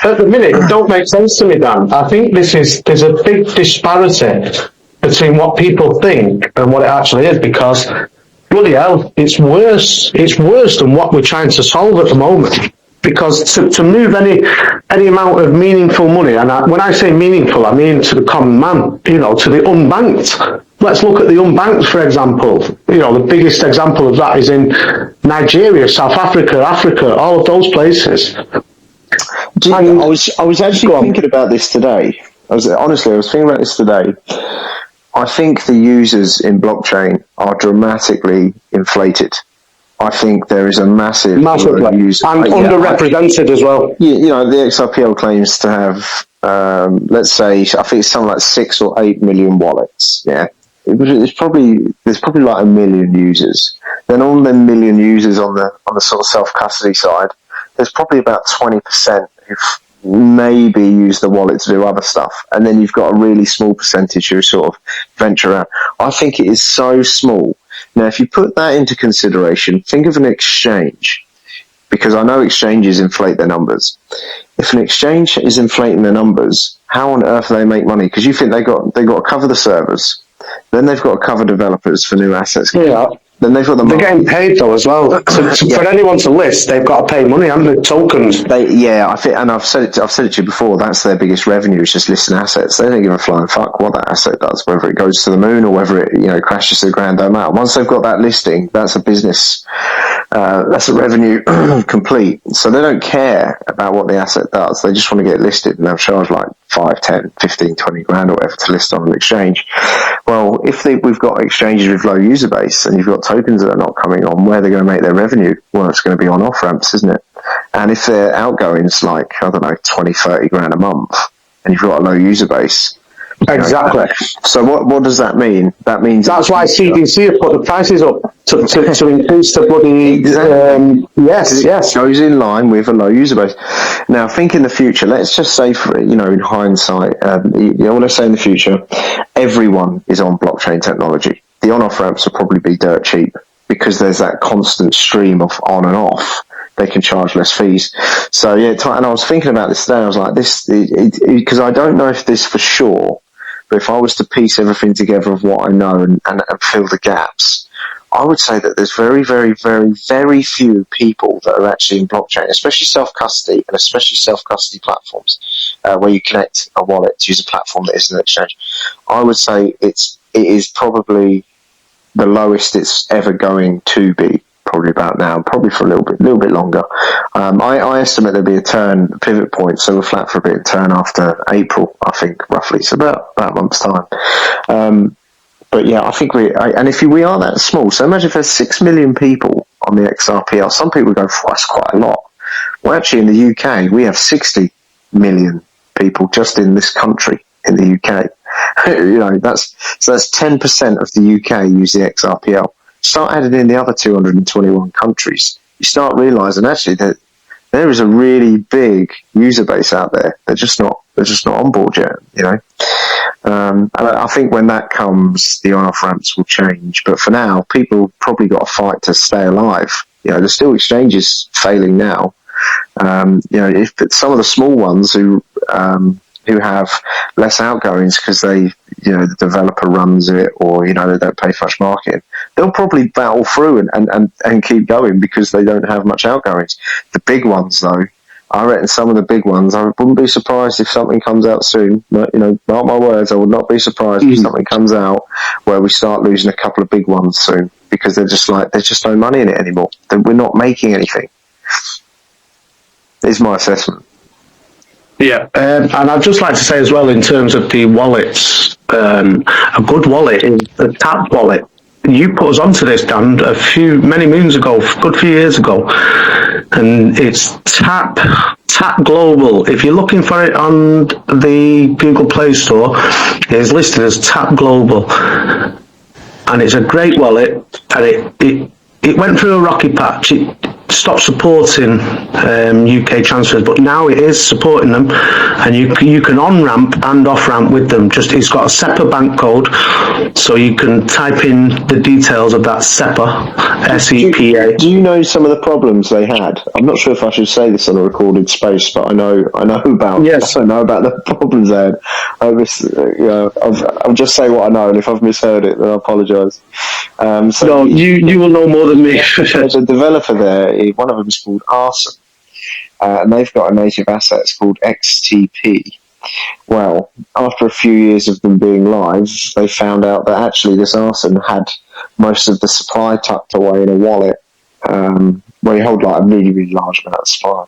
At the minute, it don't make sense to me, Dan. I think there's a big disparity between what people think and what it actually is, because bloody hell, it's worse. It's worse than what we're trying to solve at the moment. Because to move any amount of meaningful money, and when I say meaningful, I mean to the common man, to the unbanked. Let's look at the unbanked, for example. The biggest example of that is in Nigeria, South Africa, all of those places. I was actually thinking about this today. I was thinking about this today. I think the users in blockchain are dramatically inflated. I think there is a massive user and underrepresented as well. You know, the XRPL claims to have, let's say, I think it's something like 6 or 8 million wallets. Yeah, there's probably like 1 million users. Then on the million users on the sort of self custody side, there's probably about 20% who maybe use the wallet to do other stuff, and then you've got a really small percentage who sort of venture around. I think it is so small. Now, if you put that into consideration, think of an exchange, because I know exchanges inflate their numbers. If an exchange is inflating their numbers, how on earth do they make money? Because you think they got to cover the servers, then they've got to cover developers for new assets. Yeah. Then they've got They're getting paid though as well. For anyone to list, they've got to pay money, haven't they? Tokens. I think, and I've said it to you before. That's their biggest revenue, is just listing assets. They don't give a flying fuck what that asset does, whether it goes to the moon or whether it crashes to the ground. Don't matter. Once they've got that listing, that's a business. That's a revenue complete. So they don't care about what the asset does. They just want to get listed, and they'll charge like 5, 10, 15, 20 grand or whatever to list on an exchange. Well, if we've got exchanges with low user base and you've got tokens that are not coming on, where they're going to make their revenue? Well, it's going to be on off ramps, isn't it? And if their outgoings like, I don't know, 20, 30 grand a month, and you've got a low user base. Exactly. So what does that mean? That means that's why CDC have put the prices up to increase the bloody. Yes. It goes in line with a low user base. Now, think in the future. Let's just say, in hindsight, let's say in the future, everyone is on blockchain technology. The on-off ramps will probably be dirt cheap because there's that constant stream of on and off. They can charge less fees. So and I was thinking about this today. I was like, because I don't know if this for sure. But if I was to piece everything together of what I know and fill the gaps, I would say that there's very, very, very, very few people that are actually in blockchain, especially self-custody and especially self-custody platforms, where you connect a wallet to use a platform that isn't an exchange. I would say it is probably the lowest it's ever going to be, probably about now, probably for a little bit longer. I estimate there'll be a pivot point, so we're flat for a bit of turn after April, I think, roughly. So about a month's time. But yeah, I think we are that small. So imagine if there's 6 million people on the XRPL. Some people go, that's quite a lot. Well, actually, in the UK, we have 60 million people just in this country, in the UK. That's 10% of the UK use the XRPL. Start adding in the other 221 countries, you start realising actually that there is a really big user base out there. They're just not on board yet, And I think when that comes, the on-off ramps will change. But for now, people probably got to fight to stay alive. There's still exchanges failing now. If some of the small ones who have less outgoings because the developer runs it, or they don't pay much marketing, they'll probably battle through and keep going because they don't have much outgoings. The big ones, though, I reckon some of the big ones, I wouldn't be surprised if something comes out soon. Mark my words, I would not be surprised if something comes out where we start losing a couple of big ones soon, because there's just no money in it anymore. We're not making anything. Is my assessment. Yeah, and I'd just like to say as well, in terms of the wallets, a good wallet is a Tap wallet. You put us onto this, Dan, many moons ago, a good few years ago, and it's Tap Global. If you're looking for it on the Google Play Store, it's listed as Tap Global, and it's a great wallet, and it went through a rocky patch. It stopped supporting UK transfers, but now it is supporting them, and you can on-ramp and off-ramp with them. It's got a SEPA bank code, so you can type in the details of that SEPA, SEPA. Do you know some of the problems they had? I'm not sure if I should say this on a recorded space, but I know about. Yes. I know about the problems they had. I'll just say what I know, and if I've misheard it, then I apologise. No, you will know more than me. There's a developer there. One of them is called Arson, and they've got a native asset. It's called XTP. Well, after a few years of them being live, they found out that actually this Arson had most of the supply tucked away in a wallet, where you hold like a really, really large amount of supply.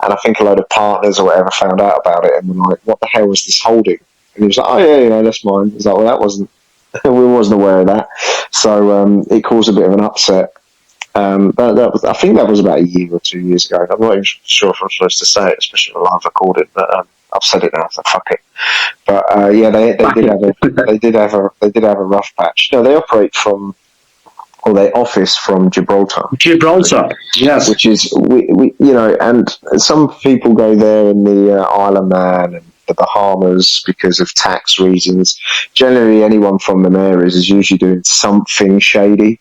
And I think a load of partners or whatever found out about it and were like, "What the hell was this holding?" And he was like, "Oh yeah, that's mine." He's like, "Well, that wasn't we wasn't aware of that. So it caused a bit of an upset. I think that was about a year or 2 years ago. I'm not even sure if I'm supposed to say it, especially on a live recording, but I've said it now, so fuck it. But yeah, they did have a rough patch. No, they operate from, or they office from Gibraltar. Yes. Which is we and some people go there in the Isle of Man and the Bahamas because of tax reasons. Generally, anyone from them areas is usually doing something shady.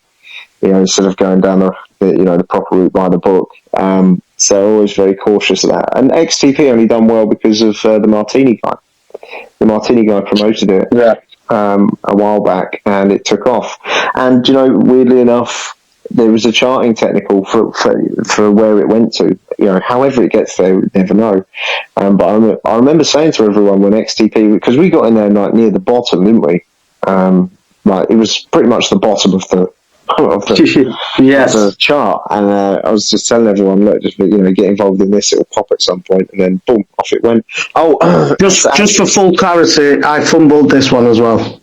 Instead of going down the proper route by the book. So always very cautious of that. And XTP only done well because of the Martini guy. The Martini guy promoted it a while back, and it took off. And weirdly enough, there was a charting technical for where it went to. However it gets there, we never know. But I remember saying to everyone when XTP, because we got in there like near the bottom, didn't we? It was pretty much the bottom of the yes. the chart, and I was just telling everyone, look, just get involved in this, it'll pop at some point, and then boom, off it went. Just for full clarity, I fumbled this one as well.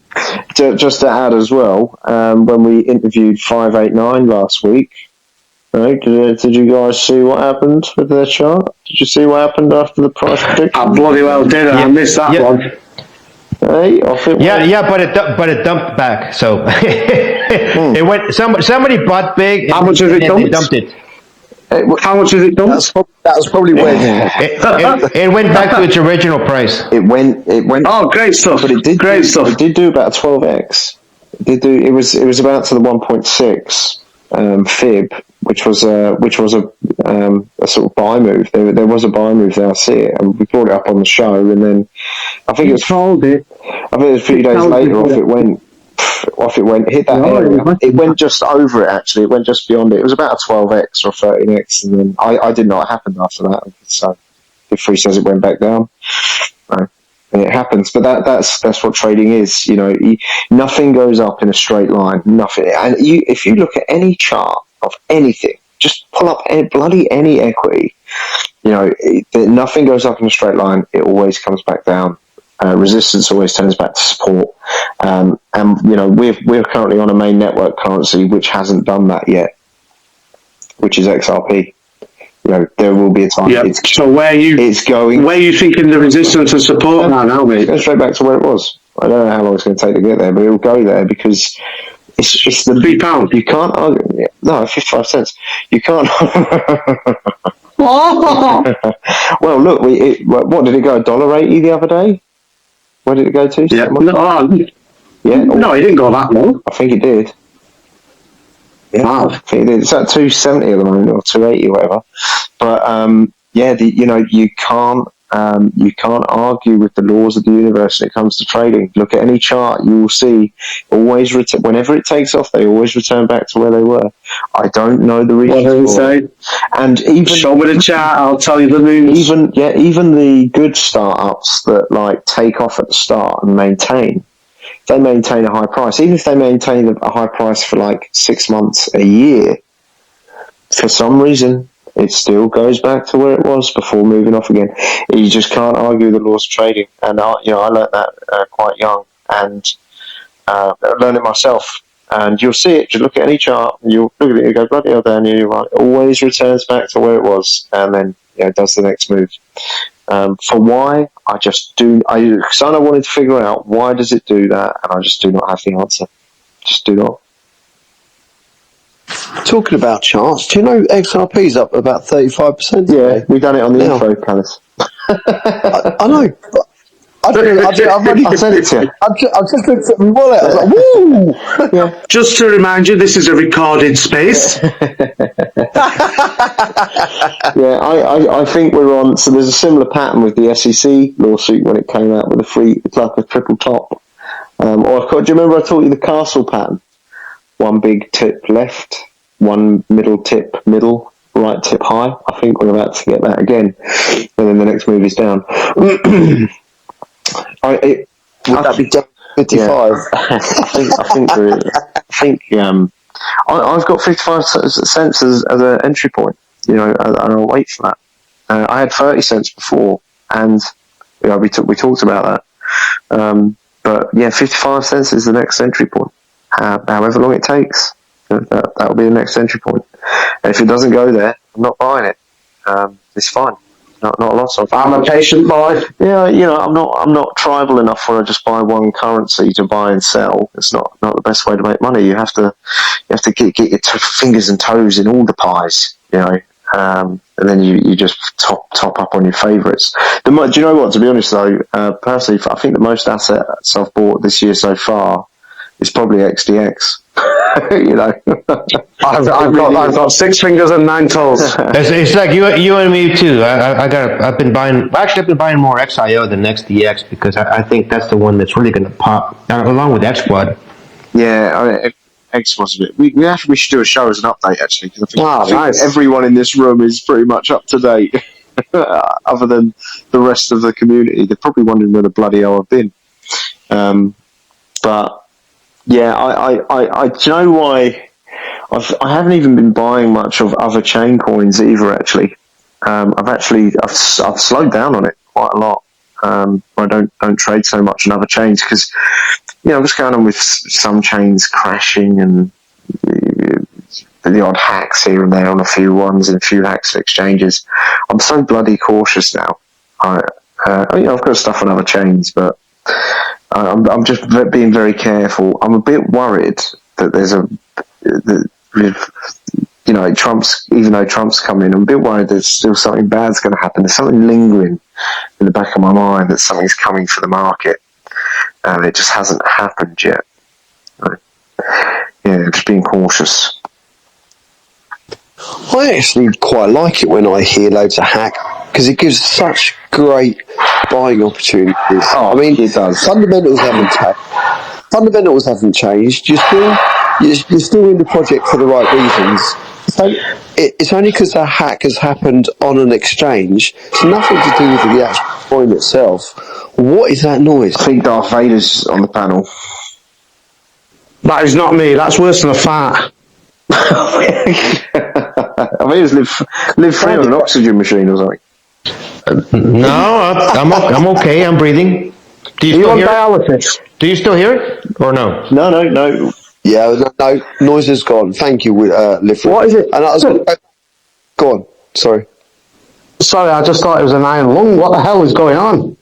Just to add as well, when we interviewed 589 last week, right, did you guys see what happened with their chart? Did you see what happened after the price prediction? I bloody well did. I missed that one. Hey, off it went. but it dumped back. So it went. Somebody bought big. How much has it dumped? They dumped it. How much has it dumped? That was probably when It went back to its original price. It went. Oh, great stuff! But it did great stuff. It did do about a 12x. It did do. It was about to the 1.6 fib, which was a sort of buy move. There was a buy move there. I see it, and we brought it up on the show, and then I think it was a few days later. Off it went, hit that area. It went just over it. Actually, it went just beyond it. It was about a 12x or 13x, and then I didn't know what happened after that. So if Free says it went back down, and it happens. But that's what trading is. Nothing goes up in a straight line. Nothing. And if you look at any chart of anything, just pull up any equity. Nothing goes up in a straight line. It always comes back down. Resistance always turns back to support. And we're currently on a main network currency which hasn't done that yet, which is XRP. There will be a time. Yep. So where are you thinking the resistance and support now, mate? It's going straight back to where it was. I don't know how long it's going to take to get there, but it will go there because it's the £3. You can't argue. No, 55 cents. You can't. Well, look, what did it go? $1.80 the other day? Where did it go to? Yeah. No, it didn't go that low. I think it did. Yeah, wow. I think it did. It's at 270 at the moment, or 280, or whatever. But you can't argue with the laws of the universe when it comes to trading. Look at any chart, you will see always whenever it takes off, they always return back to where they were. I don't know the reason for it. And even show me the chart, I'll tell you the news. Even the good startups that take off at the start and maintain, they maintain a high price. Even if they maintain a high price for 6 months, a year, for some reason it still goes back to where it was before moving off again. You just can't argue the laws of trading. And I learned that quite young, and I learned it myself. And you'll see it. You look at any chart, and you'll look at it and go, bloody hell, Daniel, you're right. It always returns back to where it was, and then does the next move. For why, I wanted to figure out why does it do that, and I just do not have the answer. Just do not. Talking about charts, do you know XRP's up about 35%? Yeah, we've done it on the info, Palace. I know. But I said it to you. I just looked at my wallet. I was like, woo! Yeah. Just to remind you, this is a recorded space. Yeah, I think we're on. So there's a similar pattern with the SEC lawsuit when it came out with it's like a triple top. Do you remember I taught you the castle pattern? One big tip left, one middle tip middle, right tip high. I think we're about to get that again, and then the next move is down. Would that be 55? Yeah. I've got 55 cents as an entry point, and I'll wait for that. I had 30 cents before, and we talked about that. But yeah, 55 cents is the next entry point. However long it takes, that'll be the next entry point. And if it doesn't go there, I'm not buying it. It's fine. Not a loss of. I'm a patient boy. Yeah, I'm not tribal enough where I just buy one currency to buy and sell. It's not the best way to make money. You have to get your fingers and toes in all the pies, and then you just top up on your favourites. Do you know what? To be honest though, personally, I think the most assets I've bought this year so far is probably XDX. I've got 6 fingers and 9 toes. It's like you and me too. I've been buying more XIO than XDX because I think that's the one that's really going to pop along with XSquad. Yeah, XSquad's a bit. We should do a show as an update actually because I think nice. everyone in this room is pretty much up to date, other than the rest of the community. They're probably wondering where the bloody hell I've been. But yeah, I do you know why? I haven't even been buying much of other chain coins either. Actually, I've slowed down on it quite a lot. I don't trade so much on other chains because what's going on with some chains crashing and the odd hacks here and there on a few ones and a few hacks of exchanges. I'm so bloody cautious now. I've got stuff on other chains, but I'm just being very careful. I'm a bit worried that there's even though Trump's coming, I'm a bit worried there's still something bad's going to happen. There's something lingering in the back of my mind that something's coming for the market, and it just hasn't happened yet. Yeah, just being cautious. I actually quite like it when I hear loads of hack because it gives such great buying opportunities. Oh, I mean, it does. Fundamentals haven't changed. You're still in the project for the right reasons. So it's only because a hack has happened on an exchange. It's nothing to do with the actual coin itself. What is that noise? I think Darth Vader's on the panel. That is not me. That's worse than a fart. I mean, it's live free on an oxygen machine or something. No, I'm okay. I'm breathing. Do you still hear dialysis? Do you still hear it or no? No. Yeah, no, noise is gone. Thank you, live free. What is it? And I was go on. Sorry, I just thought it was an iron lung. What the hell is going on?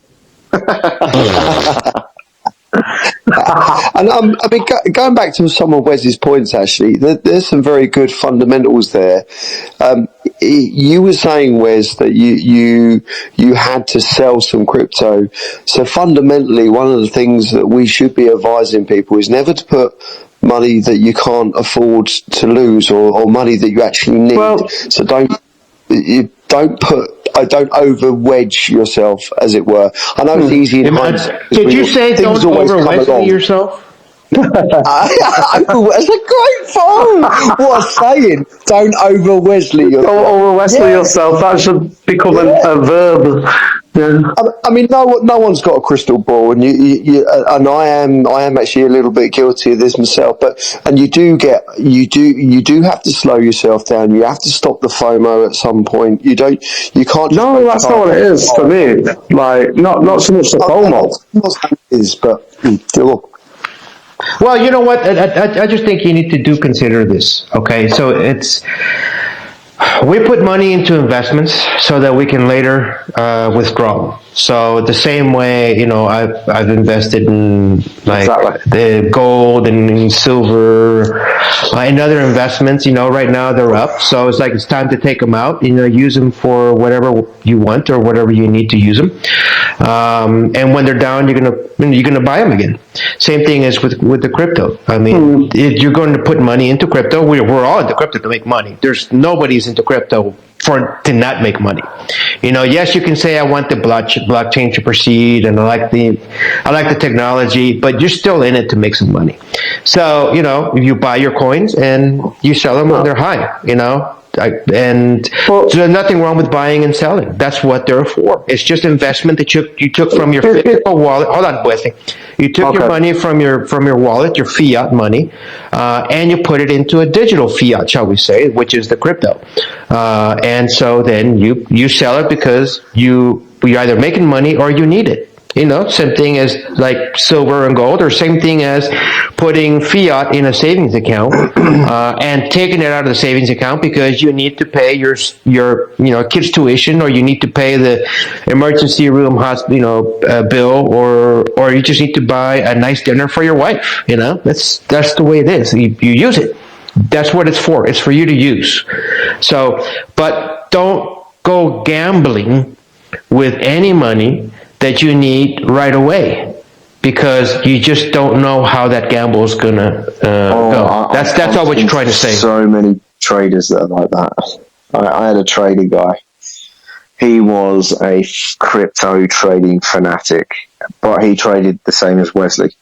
And I mean, going back to some of Wes's points, actually, there's some very good fundamentals there. You were saying, Wes, that you had to sell some crypto. So fundamentally, one of the things that we should be advising people is never to put money that you can't afford to lose or money that you actually need. Well, so don't over wedge yourself, as it were. I know it's easy in hindsight. Did you say don't over wedge yourself? That's a great phone. What a saying! Don't over Wesley yourself. Don't over Wesley yourself. That should become a verb. Yeah. I mean, no one's got a crystal ball, and you and I am actually a little bit guilty of this myself. And you do have to slow yourself down. You have to stop the FOMO at some point. You can't. No, that's not what it is for me. Like, not so much the FOMO. It is, but still. Well, you know what? I just think you need to consider this. Okay, so we put money into investments so that we can later withdraw. So the same way, I've invested in the gold and silver and other investments. Right now they're up, so it's time to take them out. Use them for whatever you want or whatever you need to use them. And when they're down, you're gonna buy them again. Same thing as with the crypto. I mean, if you're going to put money into crypto, we're all into crypto to make money. There's nobody's into crypto to not make money. Yes, you can say I want the blockchain to proceed, and I like the technology, but you're still in it to make some money. So you buy your coins and you sell them when they're high. So there's nothing wrong with buying and selling. That's what they're for. It's just investment that you took from your physical wallet. Hold on, Wesley. You took your money from your wallet, your fiat money, and you put it into a digital fiat, shall we say, which is the crypto. And so then you sell it because you're either making money or you need it. Same thing as like silver and gold, or same thing as putting fiat in a savings account and taking it out of the savings account because you need to pay your kid's tuition, or you need to pay the emergency room hospital bill, or you just need to buy a nice dinner for your wife. That's the way it is. You use it. That's what it's for. It's for you to use. So, but don't go gambling with any money that you need right away, because you just don't know how that gamble is gonna go. That's all what you're trying to say. So many traders that are like that. I had a trading guy. He was a crypto trading fanatic, but he traded the same as Wesley.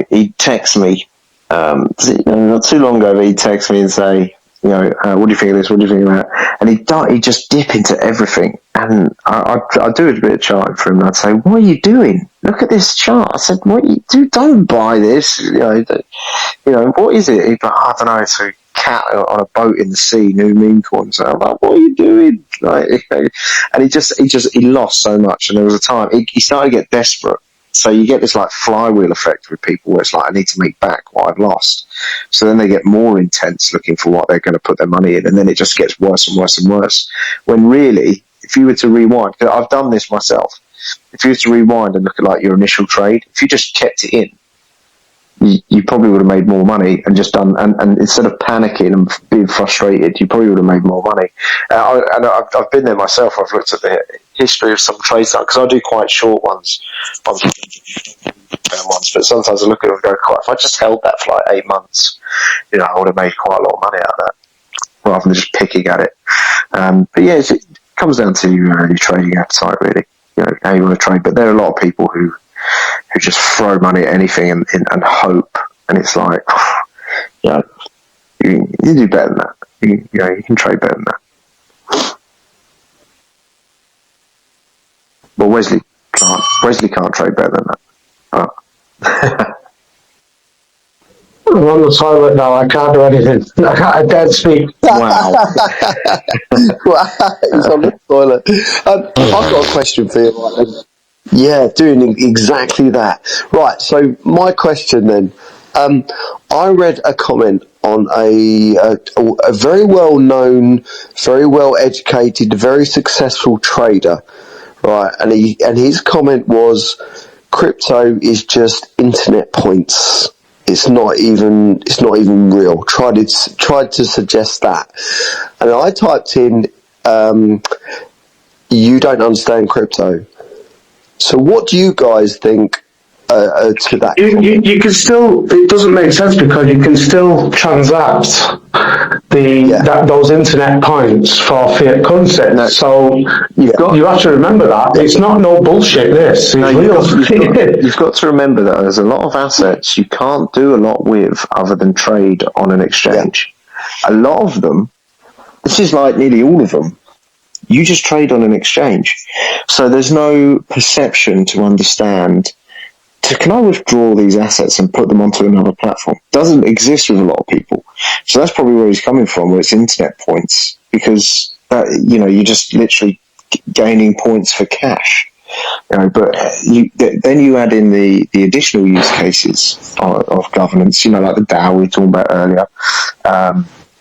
He'd text me. Not too long ago, he'd text me and say, what do you think of this? What do you think of that? And he'd just dip into everything. And I'd do a bit of charting for him. And I'd say, what are you doing? Look at this chart. I said, what you do? Don't buy this. What is it? He'd be like, I don't know. It's a cat on a boat in the sea, new meme coin. So I'm like, what are you doing? And he lost so much. And there was a time he started to get desperate. So you get this like flywheel effect with people where it's like, I need to make back what I've lost. So then they get more intense looking for what they're going to put their money in. And then it just gets worse and worse and worse. When really, if you were to rewind, because I've done this myself, if you were to rewind and look at like your initial trade, if you just kept it in, you probably would have made more money and just done, and instead of panicking and being frustrated, you probably would have made more money. And I've been there myself. I've looked at the history of some trades because I do quite short ones, but sometimes I look at it and go, if I just held that for like 8 months, I would have made quite a lot of money out of that, rather than just picking at it. But yeah, it comes down to your trading appetite, really. How you want to trade. But there are a lot of people who just throw money at anything and hope, and it's like, you do better than that. You can trade better than that. But Wesley can't trade better than that. I'm on the toilet now. I can't do anything. I can't speak. Wow. Wow, he's on the toilet. I've got a question for you. Right then. Yeah, doing exactly that. Right, so my question then. I read a comment on a very well-known, very well-educated, very successful trader, right? And his comment was, crypto is just internet points. It's not even real. Tried to suggest that, and I typed in, you don't understand crypto. So what do you guys think to that? You can still, it doesn't make sense because you can still transact those internet points for fiat currency. No. So you have to remember that. It's not no bullshit, this. You've got to remember that there's a lot of assets you can't do a lot with other than trade on an exchange. Yeah. A lot of them, this is like nearly all of them, you just trade on an exchange. So there's no perception to understand, can I withdraw these assets and put them onto another platform? Doesn't exist with a lot of people. So that's probably where he's coming from, where it's internet points, because you're just literally gaining points for cash. But then you add in the additional use cases of governance, like the DAO we were talking about earlier.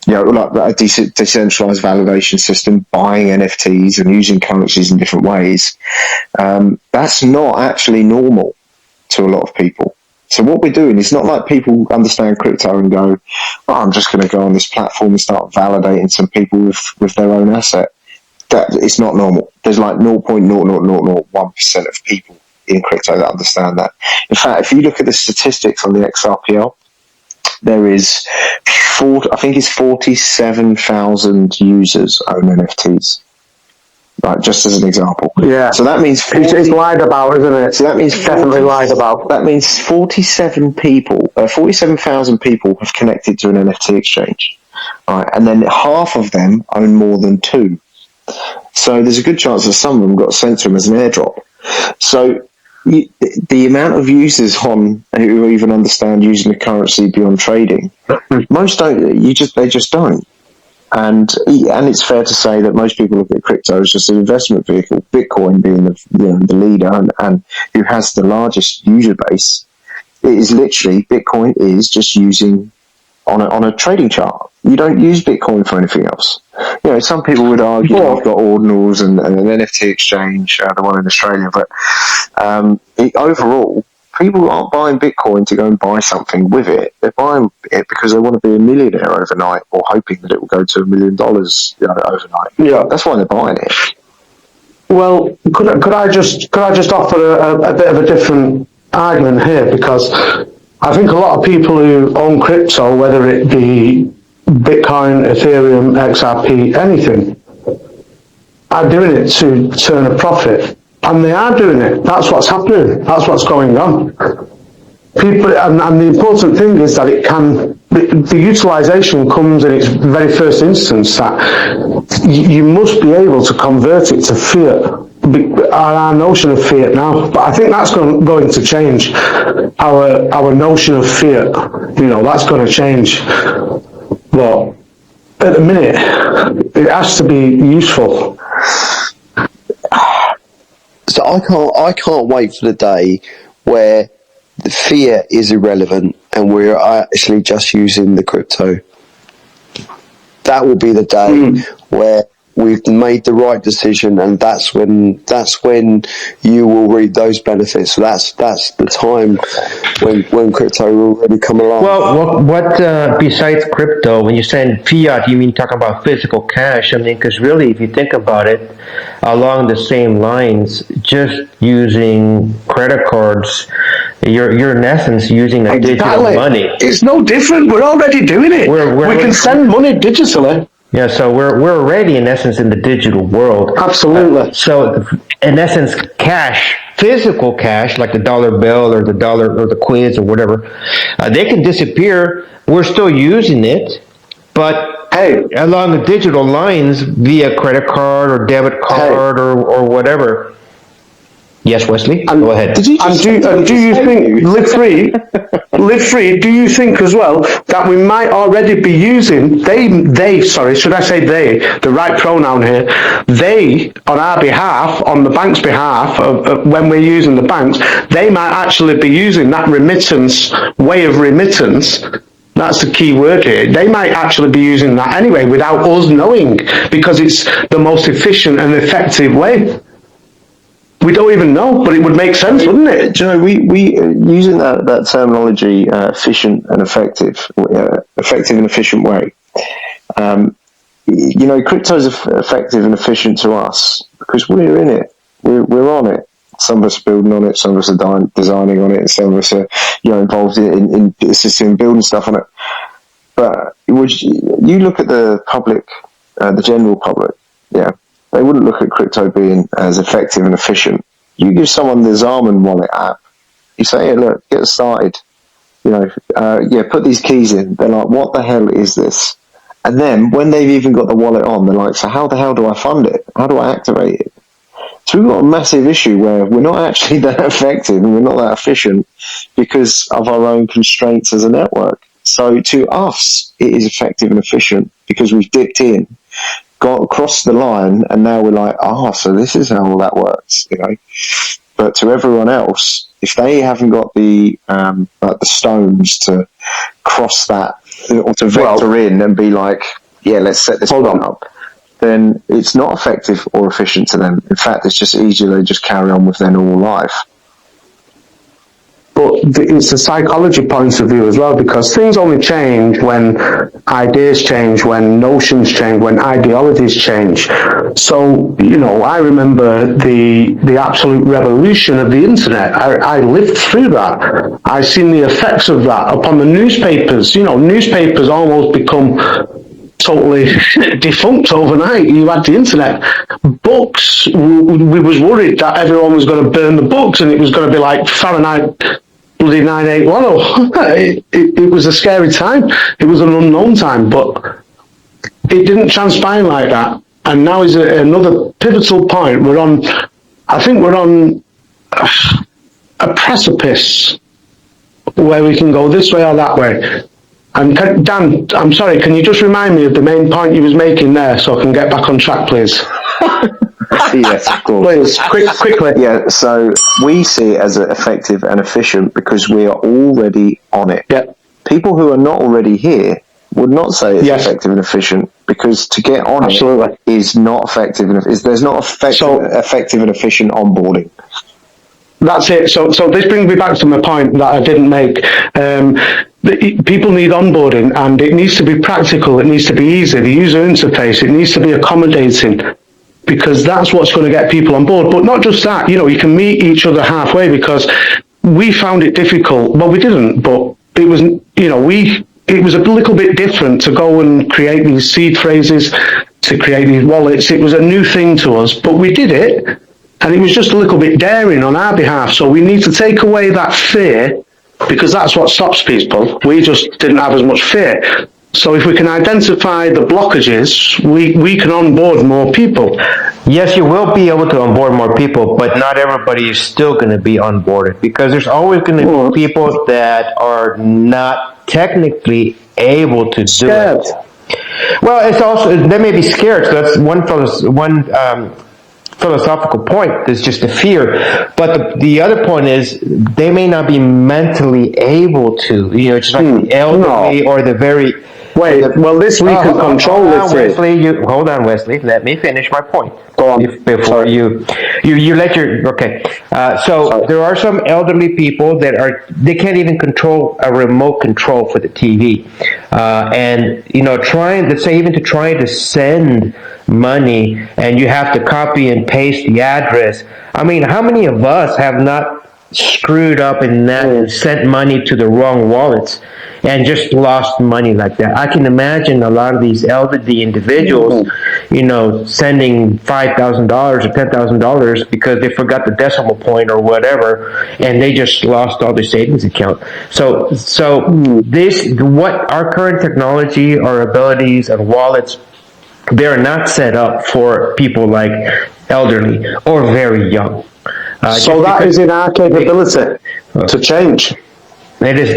Like a decentralized validation system, buying NFTs and using currencies in different ways. That's not actually normal to a lot of people. So what we're doing is not like people understand crypto and go, I'm just going to go on this platform and start validating some people with their own asset. That it's not normal. There's like 0.00001% of people in crypto that understand that. In fact, if you look at the statistics on the XRPL, there is 47,000 users own NFTs. Right, just as an example. Yeah. So that means it's lied about, isn't it? So that means definitely lied about. That means 47,000 people have connected to an NFT exchange. Right, and then half of them own more than 2. So there's a good chance that some of them got sent to them as an airdrop. So the amount of users who even understand using the currency beyond trading, most don't. They just don't. And it's fair to say that most people look at crypto as just an investment vehicle. Bitcoin being the leader and who has the largest user base, it is literally Bitcoin is just using on a trading chart. You don't use Bitcoin for anything else. Some people would argue I've got ordinals and an NFT exchange, the one in Australia, but overall, people aren't buying Bitcoin to go and buy something with it. They're buying it because they want to be a millionaire overnight, or hoping that it will go to $1 million overnight. Yeah, that's why they're buying it. Well, could I just offer a bit of a different argument here, because I think a lot of people who own crypto, whether it be Bitcoin, Ethereum, XRP, anything, are doing it to turn a profit. And they are doing it. That's what's happening. That's what's going on. People, and the important thing is that it can, the utilization comes in its very first instance, that you must be able to convert it to fiat. Our notion of fiat now, but I think that's going to change. Our notion of fiat, that's going to change. But at the minute, it has to be useful. So I can't wait for the day where the fiat is irrelevant and we're actually just using the crypto. That will be the day where we've made the right decision, and that's when you will reap those benefits. So that's the time when crypto will really come along. Well, what besides crypto, when you say fiat, you mean talking about physical cash? I mean, because really, if you think about it, along the same lines, just using credit cards, you're in essence using a digital money. It's no different. We're already doing it. We can send money digitally. Yeah, so we're already in essence in the digital world. Absolutely. So in essence, cash, physical cash, like the dollar bill or the dollar or the quids or whatever, they can disappear. We're still using it, but along the digital lines via credit card or debit card or whatever. Yes, Wesley, go ahead. Do you think, Live Free, do you think as well that we might already be using, should I say they, the right pronoun here, they, on our behalf, on the bank's behalf, when we're using the banks, they might actually be using that way of remittance. That's the key word here. They might actually be using that anyway without us knowing, because it's the most efficient and effective way. We don't even know, but it would make sense, wouldn't it? Do you know, we using that terminology, efficient and effective and efficient way. Crypto is effective and efficient to us because we're in it. We're on it. Some of us are building on it. Some of us are designing on it. And some of us are, involved in assisting in building stuff on it. But you look at the public, the general public, they wouldn't look at crypto being as effective and efficient. You give someone the Zarman wallet app, you say, hey, look, get started. Put these keys in. They're like, what the hell is this? And then when they've even got the wallet on, they're like, so how the hell do I fund it? How do I activate it? So we've got a massive issue where we're not actually that effective and we're not that efficient because of our own constraints as a network. So to us, it is effective and efficient because we've dipped in, got across the line, and now we're like, so this is how all that works, But to everyone else, if they haven't got the stones to cross that or to vector in and be like, let's set this one up, then it's not effective or efficient to them. In fact, it's just easier they just carry on with their normal life. But it's a psychology point of view as well, because things only change when ideas change, when notions change, when ideologies change. So, I remember the absolute revolution of the internet. I lived through that. I've seen the effects of that upon the newspapers. Newspapers almost become totally defunct overnight. You had the internet. Books, we was worried that everyone was going to burn the books and it was going to be like Fahrenheit bloody 9/11. It was a scary time. It was an unknown time, but it didn't transpire like that. And now is another pivotal point. I think we're on a precipice where we can go this way or that way. And Dan, I'm sorry, can you just remind me of the main point you was making there so I can get back on track, please? Yes, of course. Please, quickly. Yeah, so we see it as effective and efficient because we are already on it. Yeah. People who are not already here would not say it's Yes. effective and efficient because to get on Absolutely. it is not effective. There's not effective and efficient onboarding. That's it. So this brings me back to my point that I didn't make. People need onboarding, and it needs to be practical. It needs to be easy. The user interface, it needs to be accommodating, because that's what's going to get people on board. But not just that. You can meet each other halfway, because we found it difficult. Well, we didn't, but it was. It was a little bit different to go and create these seed phrases, to create these wallets. It was a new thing to us, but we did it. And it was just a little bit daring on our behalf. So we need to take away that fear, because that's what stops people. We just didn't have as much fear. So if we can identify the blockages, we can onboard more people. Yes, you will be able to onboard more people, but not everybody is still going to be onboarded, because there's always going to be people that are not technically able to do it. Well, it's also, they may be scared. So that's one philosophical point. There's just a fear, but the other point is they may not be mentally able to. Just like the elderly or the very. Well, this we can control. Hold on, Wesley. Let me finish my point. Go on. Before you let your okay. So there are some elderly people that they can't even control a remote control for the TV, and let's say even to try to send money, and you have to copy and paste the address. I mean, how many of us have not screwed up in that and sent money to the wrong wallets and just lost money like that? I can imagine a lot of these elderly individuals, sending $5,000 or $10,000 because they forgot the decimal point or whatever, and they just lost all their savings account. So what our current technology, our abilities and wallets, they're not set up for people like elderly or very young. So that is in our capability to change. That is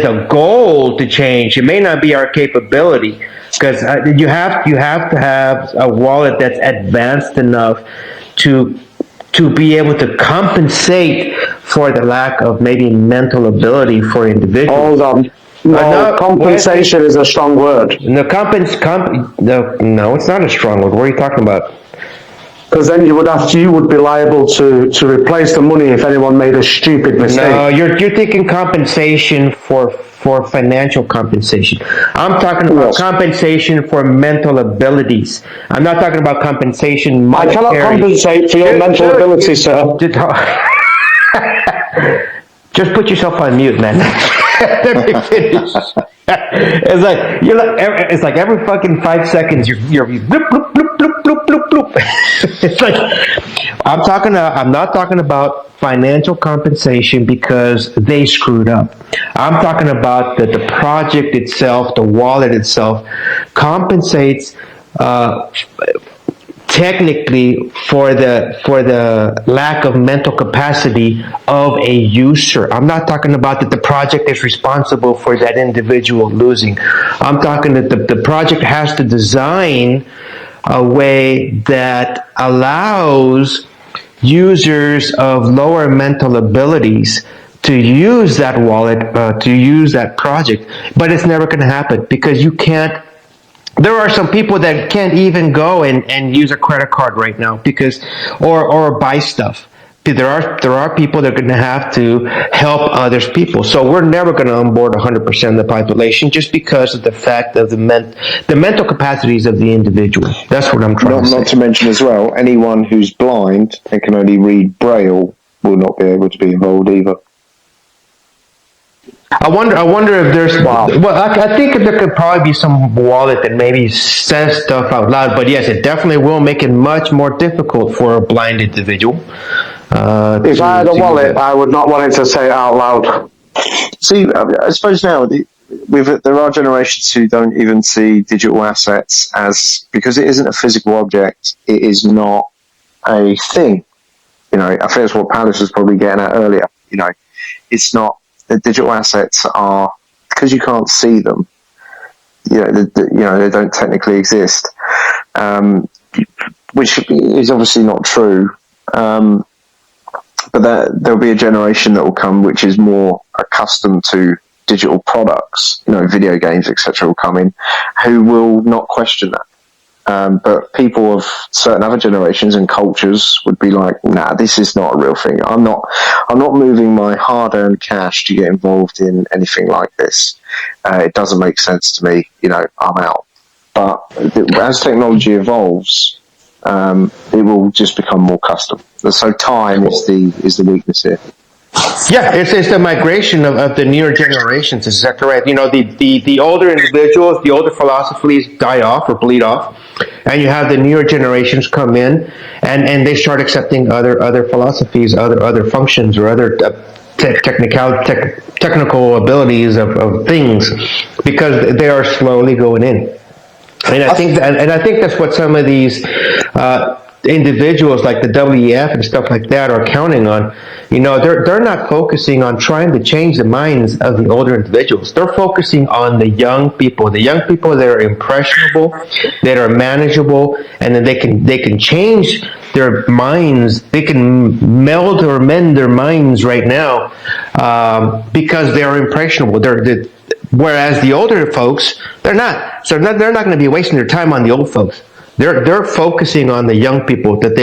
a goal to change. It may not be our capability, because you have to have a wallet that's advanced enough to be able to compensate for the lack of maybe mental ability for individuals. Hold on. No, compensation is a strong word. No, no, it's not a strong word. What are you talking about? Because then you would be liable to replace the money if anyone made a stupid mistake. No, you're thinking compensation for financial compensation. I'm talking about compensation for mental abilities. I'm not talking about compensation monetary. I cannot compensate for your mental ability, sir. Just put yourself on mute, man. Let me finish. It's like every fucking 5 seconds you're bloop, bloop, bloop, bloop, bloop, bloop, bloop. It's like I'm not talking about financial compensation because they screwed up. I'm talking about the project itself, the wallet itself compensates technically for the lack of mental capacity of a user. I'm not talking about that the project is responsible for that individual losing. I'm talking that the project has to design a way that allows users of lower mental abilities to use that wallet, to use that project, but it's never going to happen because you can't. There are some people that can't even go and use a credit card right now because, or buy stuff. There are people that are going to have to help others people. So we're never going to onboard 100% of the population just because of the fact of the mental capacities of the individual. That's what I'm trying to say. Not to mention as well, anyone who's blind and can only read Braille will not be able to be involved either. I wonder if there's. Well, I think there could probably be some wallet that maybe says stuff out loud. But yes, it definitely will make it much more difficult for a blind individual. If I had a wallet, I would not want it to say it out loud. See, I suppose now there are generations who don't even see digital assets as, because it isn't a physical object. It is not a thing. I think that's what Palace was probably getting at earlier. It's not. The digital assets are, because you can't see them, they don't technically exist. which is obviously not true. But there'll be a generation that will come which is more accustomed to digital products, video games, etc. will come in, who will not question that. But people of certain other generations and cultures would be like, nah, this is not a real thing. I'm not moving my hard-earned cash to get involved in anything like this. It doesn't make sense to me. I'm out. But as technology evolves, it will just become more custom. So time is the weakness here. Yeah, it's the migration of the newer generations. Is that correct? The older individuals, the older philosophies die off or bleed off, and you have the newer generations come in, and they start accepting other philosophies, other functions, or other technical abilities of things, because they are slowly going in. And I think that's what some of these individuals like the WEF and stuff like that are counting on. They're not focusing on trying to change the minds of the older individuals. They're focusing on the young people that are impressionable, that are manageable, and then they can change their minds. They can meld or mend their minds right now because they are impressionable. Whereas the older folks, they're not. So they're not going to be wasting their time on the old folks. They're focusing on the young people that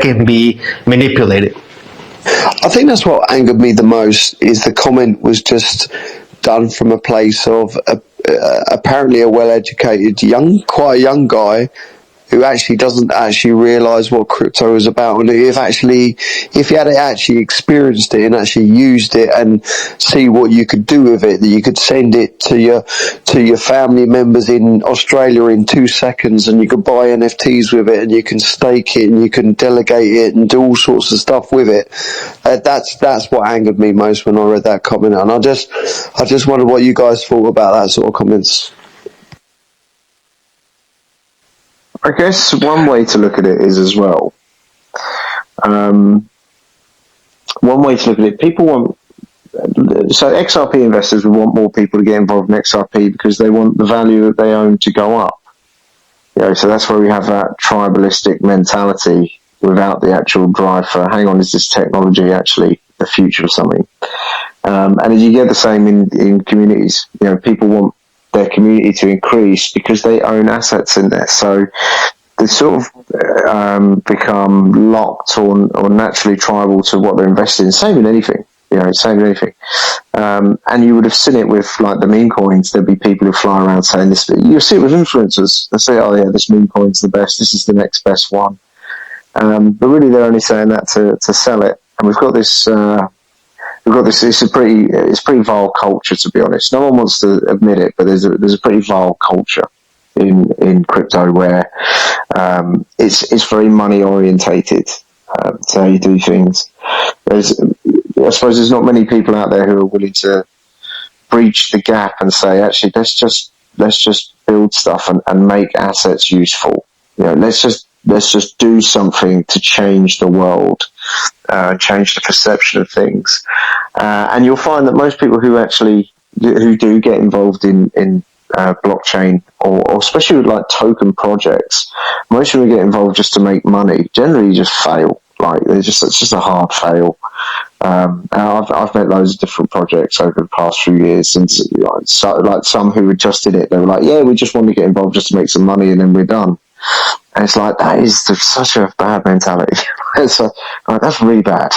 can be manipulated. I think that's what angered me the most. Is the comment was just done from a place of apparently a well-educated quite a young guy who actually doesn't actually realise what crypto is about, and if he had actually experienced it and actually used it and see what you could do with it, that you could send it to your family members in Australia in 2 seconds, and you could buy NFTs with it, and you can stake it, and you can delegate it, and do all sorts of stuff with it. That's what angered me most when I read that comment, and I just wondered what you guys thought about that sort of comments. I guess one way to look at it is as well. One way to look at it, people want. So XRP investors would want more people to get involved in XRP because they want the value that they own to go up. So that's where we have that tribalistic mentality without the actual drive for, hang on, is this technology actually the future of something? And you get the same in communities. People want their community to increase because they own assets in there. So they sort of become locked or naturally tribal to what they're invested in. Same in anything. Same in anything. And you would have seen it with like the meme coins. There'd be people who fly around saying this. You'll see it with influencers. They say, oh yeah, this meme coin's the best. This is the next best one. But really they're only saying that to sell it. And we've got this, it's a pretty vile culture, to be honest. No one wants to admit it, but there's a pretty vile culture in crypto where it's very money orientated. That's how you do things. I suppose there's not many people out there who are willing to breach the gap and say, actually, let's just build stuff and make assets useful. Let's just do something to change the world, change the perception of things. And you'll find that most people who do get involved in blockchain or especially with like token projects, most people get involved just to make money, generally just fail. Like it's just a hard fail. And I've met loads of different projects over the past few years, and like some who were just in it, they were like, yeah, we just want to get involved just to make some money and then we're done. And it's like, that is such a bad mentality. That's really bad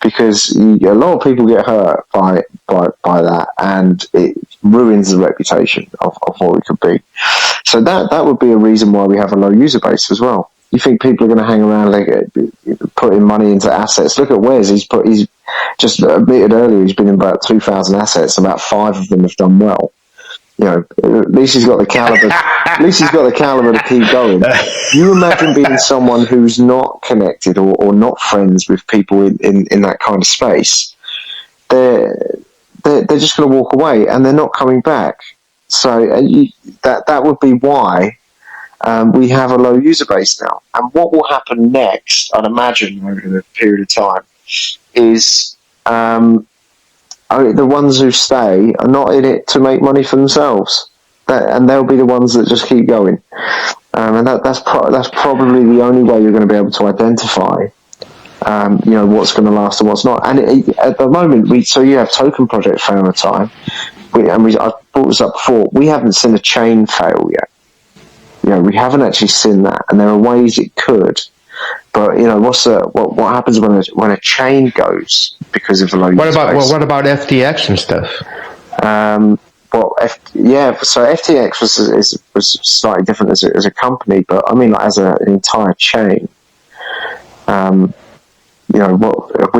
because a lot of people get hurt by that, and it ruins the reputation of what we could be. So that would be a reason why we have a low user base as well. You think people are going to hang around like putting money into assets? Look at Wes. He's just admitted earlier he's been in about 2,000 assets. About 5 of them have done well. At least he's got the caliber. At least he's got the caliber to keep going. You imagine being someone who's not connected or not friends with people in that kind of space. They're just going to walk away and they're not coming back. So that would be why we have a low user base now. And what will happen next, I'd imagine, over a period of time, is the ones who stay are not in it to make money for themselves. and they'll be the ones that just keep going. And that's probably the only way you're going to be able to identify, what's going to last and what's not. And at the moment, you have token projects failing the time. I brought this up before. We haven't seen a chain fail yet. We haven't actually seen that, and there are ways it could. But what happens when a chain goes because of the low? What about FTX and stuff? So FTX was slightly different as a company, but I mean, like, as an entire chain. We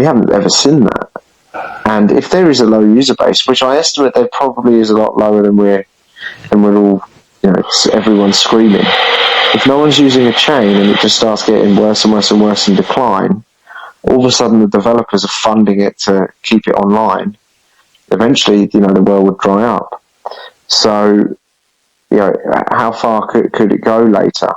haven't ever seen that. And if there is a low user base, which I estimate there probably is a lot lower than we're all, everyone's screaming. If no one's using a chain and it just starts getting worse and worse and worse in decline, all of a sudden the developers are funding it to keep it online. Eventually, the world would dry up. So, how far could it go later?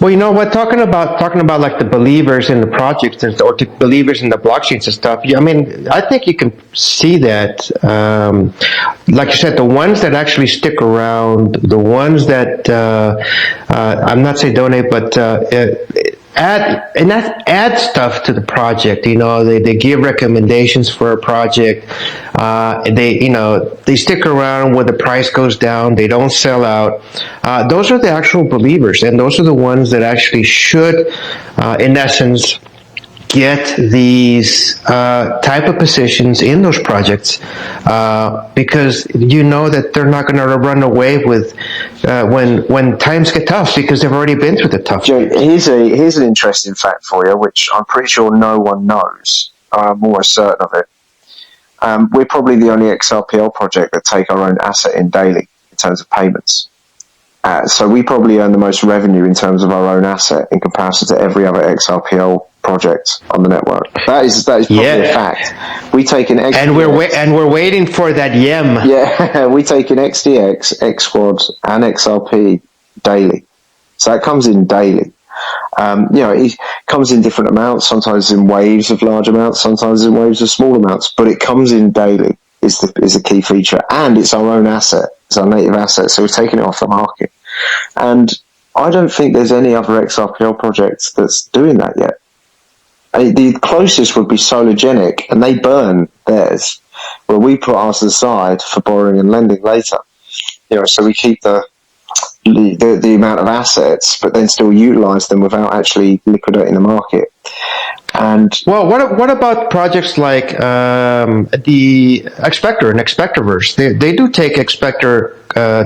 Well, what talking about like the believers in the projects or the believers in the blockchains and stuff. I mean, I think you can see that. Like you said, the ones that actually stick around, the ones that I'm not saying donate, but add stuff to the project. They give recommendations for a project. They stick around when the price goes down. They don't sell out. Those are the actual believers, and those are the ones that actually should, in essence, get these type of positions in those projects, because that they're not going to run away with when times get tough, because they've already been through the tough. Joe, here's an interesting fact for you, which I'm pretty sure no one knows. I'm almost certain of it. We're probably the only XRPL project that take our own asset in daily in terms of payments. So we probably earn the most revenue in terms of our own asset in comparison to every other XRPL project on the network. That is probably a fact. We take an XDX, and we're waiting for that YEM. Yeah, we take an XDX, XSquad, and XRP daily. So that comes in daily. It comes in different amounts. Sometimes in waves of large amounts. Sometimes in waves of small amounts. But it comes in daily. Is a key feature, and it's our own asset. It's our native asset. So we're taking it off the market. And I don't think there's any other XRPL project that's doing that yet. The closest would be Solargenic, and they burn theirs, where we put ours aside for borrowing and lending later. So we keep the amount of assets, but then still utilize them without actually liquidating the market. And what about projects like the Expector and Expectorverse? They do take Expector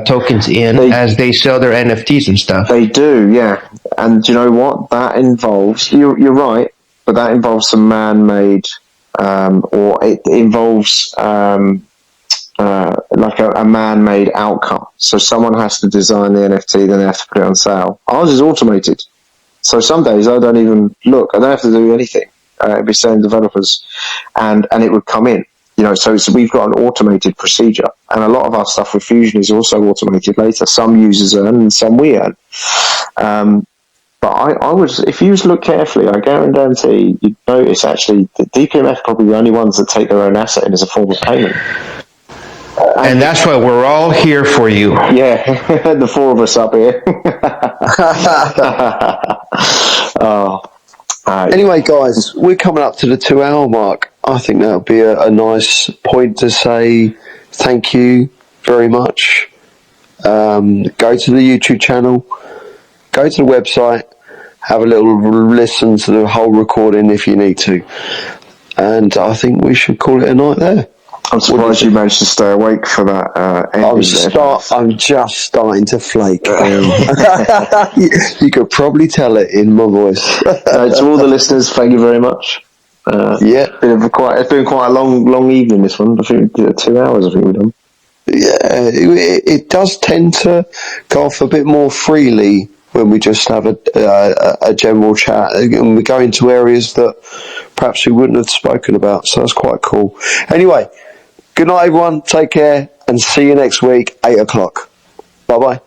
tokens as they sell their NFTs and stuff. They do, yeah. And you know what? That involves, you're right, but that involves some man-made, or it involves like a man-made outcome. So someone has to design the NFT, then they have to put it on sale. Ours is automated. So some days I don't even look. I don't have to do anything. It'd be same developers, and it would come in. So we've got an automated procedure, and a lot of our stuff with Fuzion is also automated later. Some users earn, and some we earn. But I would, if you look carefully, I guarantee you'd notice actually the DPMF are probably the only ones that take their own asset in as a form of payment. And that's why we're all here for you. Yeah, the four of us up here. Anyway, guys, we're coming up to the 2-hour mark. I think that would be a nice point to say thank you very much. Go to the YouTube channel, go to the website, have a little listen to the whole recording if you need to. And I think we should call it a night there. I'm surprised you managed to stay awake for that. I'm just starting to flake. You could probably tell it in my voice. To all the listeners, thank you very much. It's been quite a long evening, this one. I think 2 hours, I think we've done. Yeah, it does tend to go off a bit more freely when we just have a general chat, and we go into areas that perhaps we wouldn't have spoken about, so that's quite cool. Anyway, good night everyone, take care, and see you next week, 8 o'clock. Bye bye.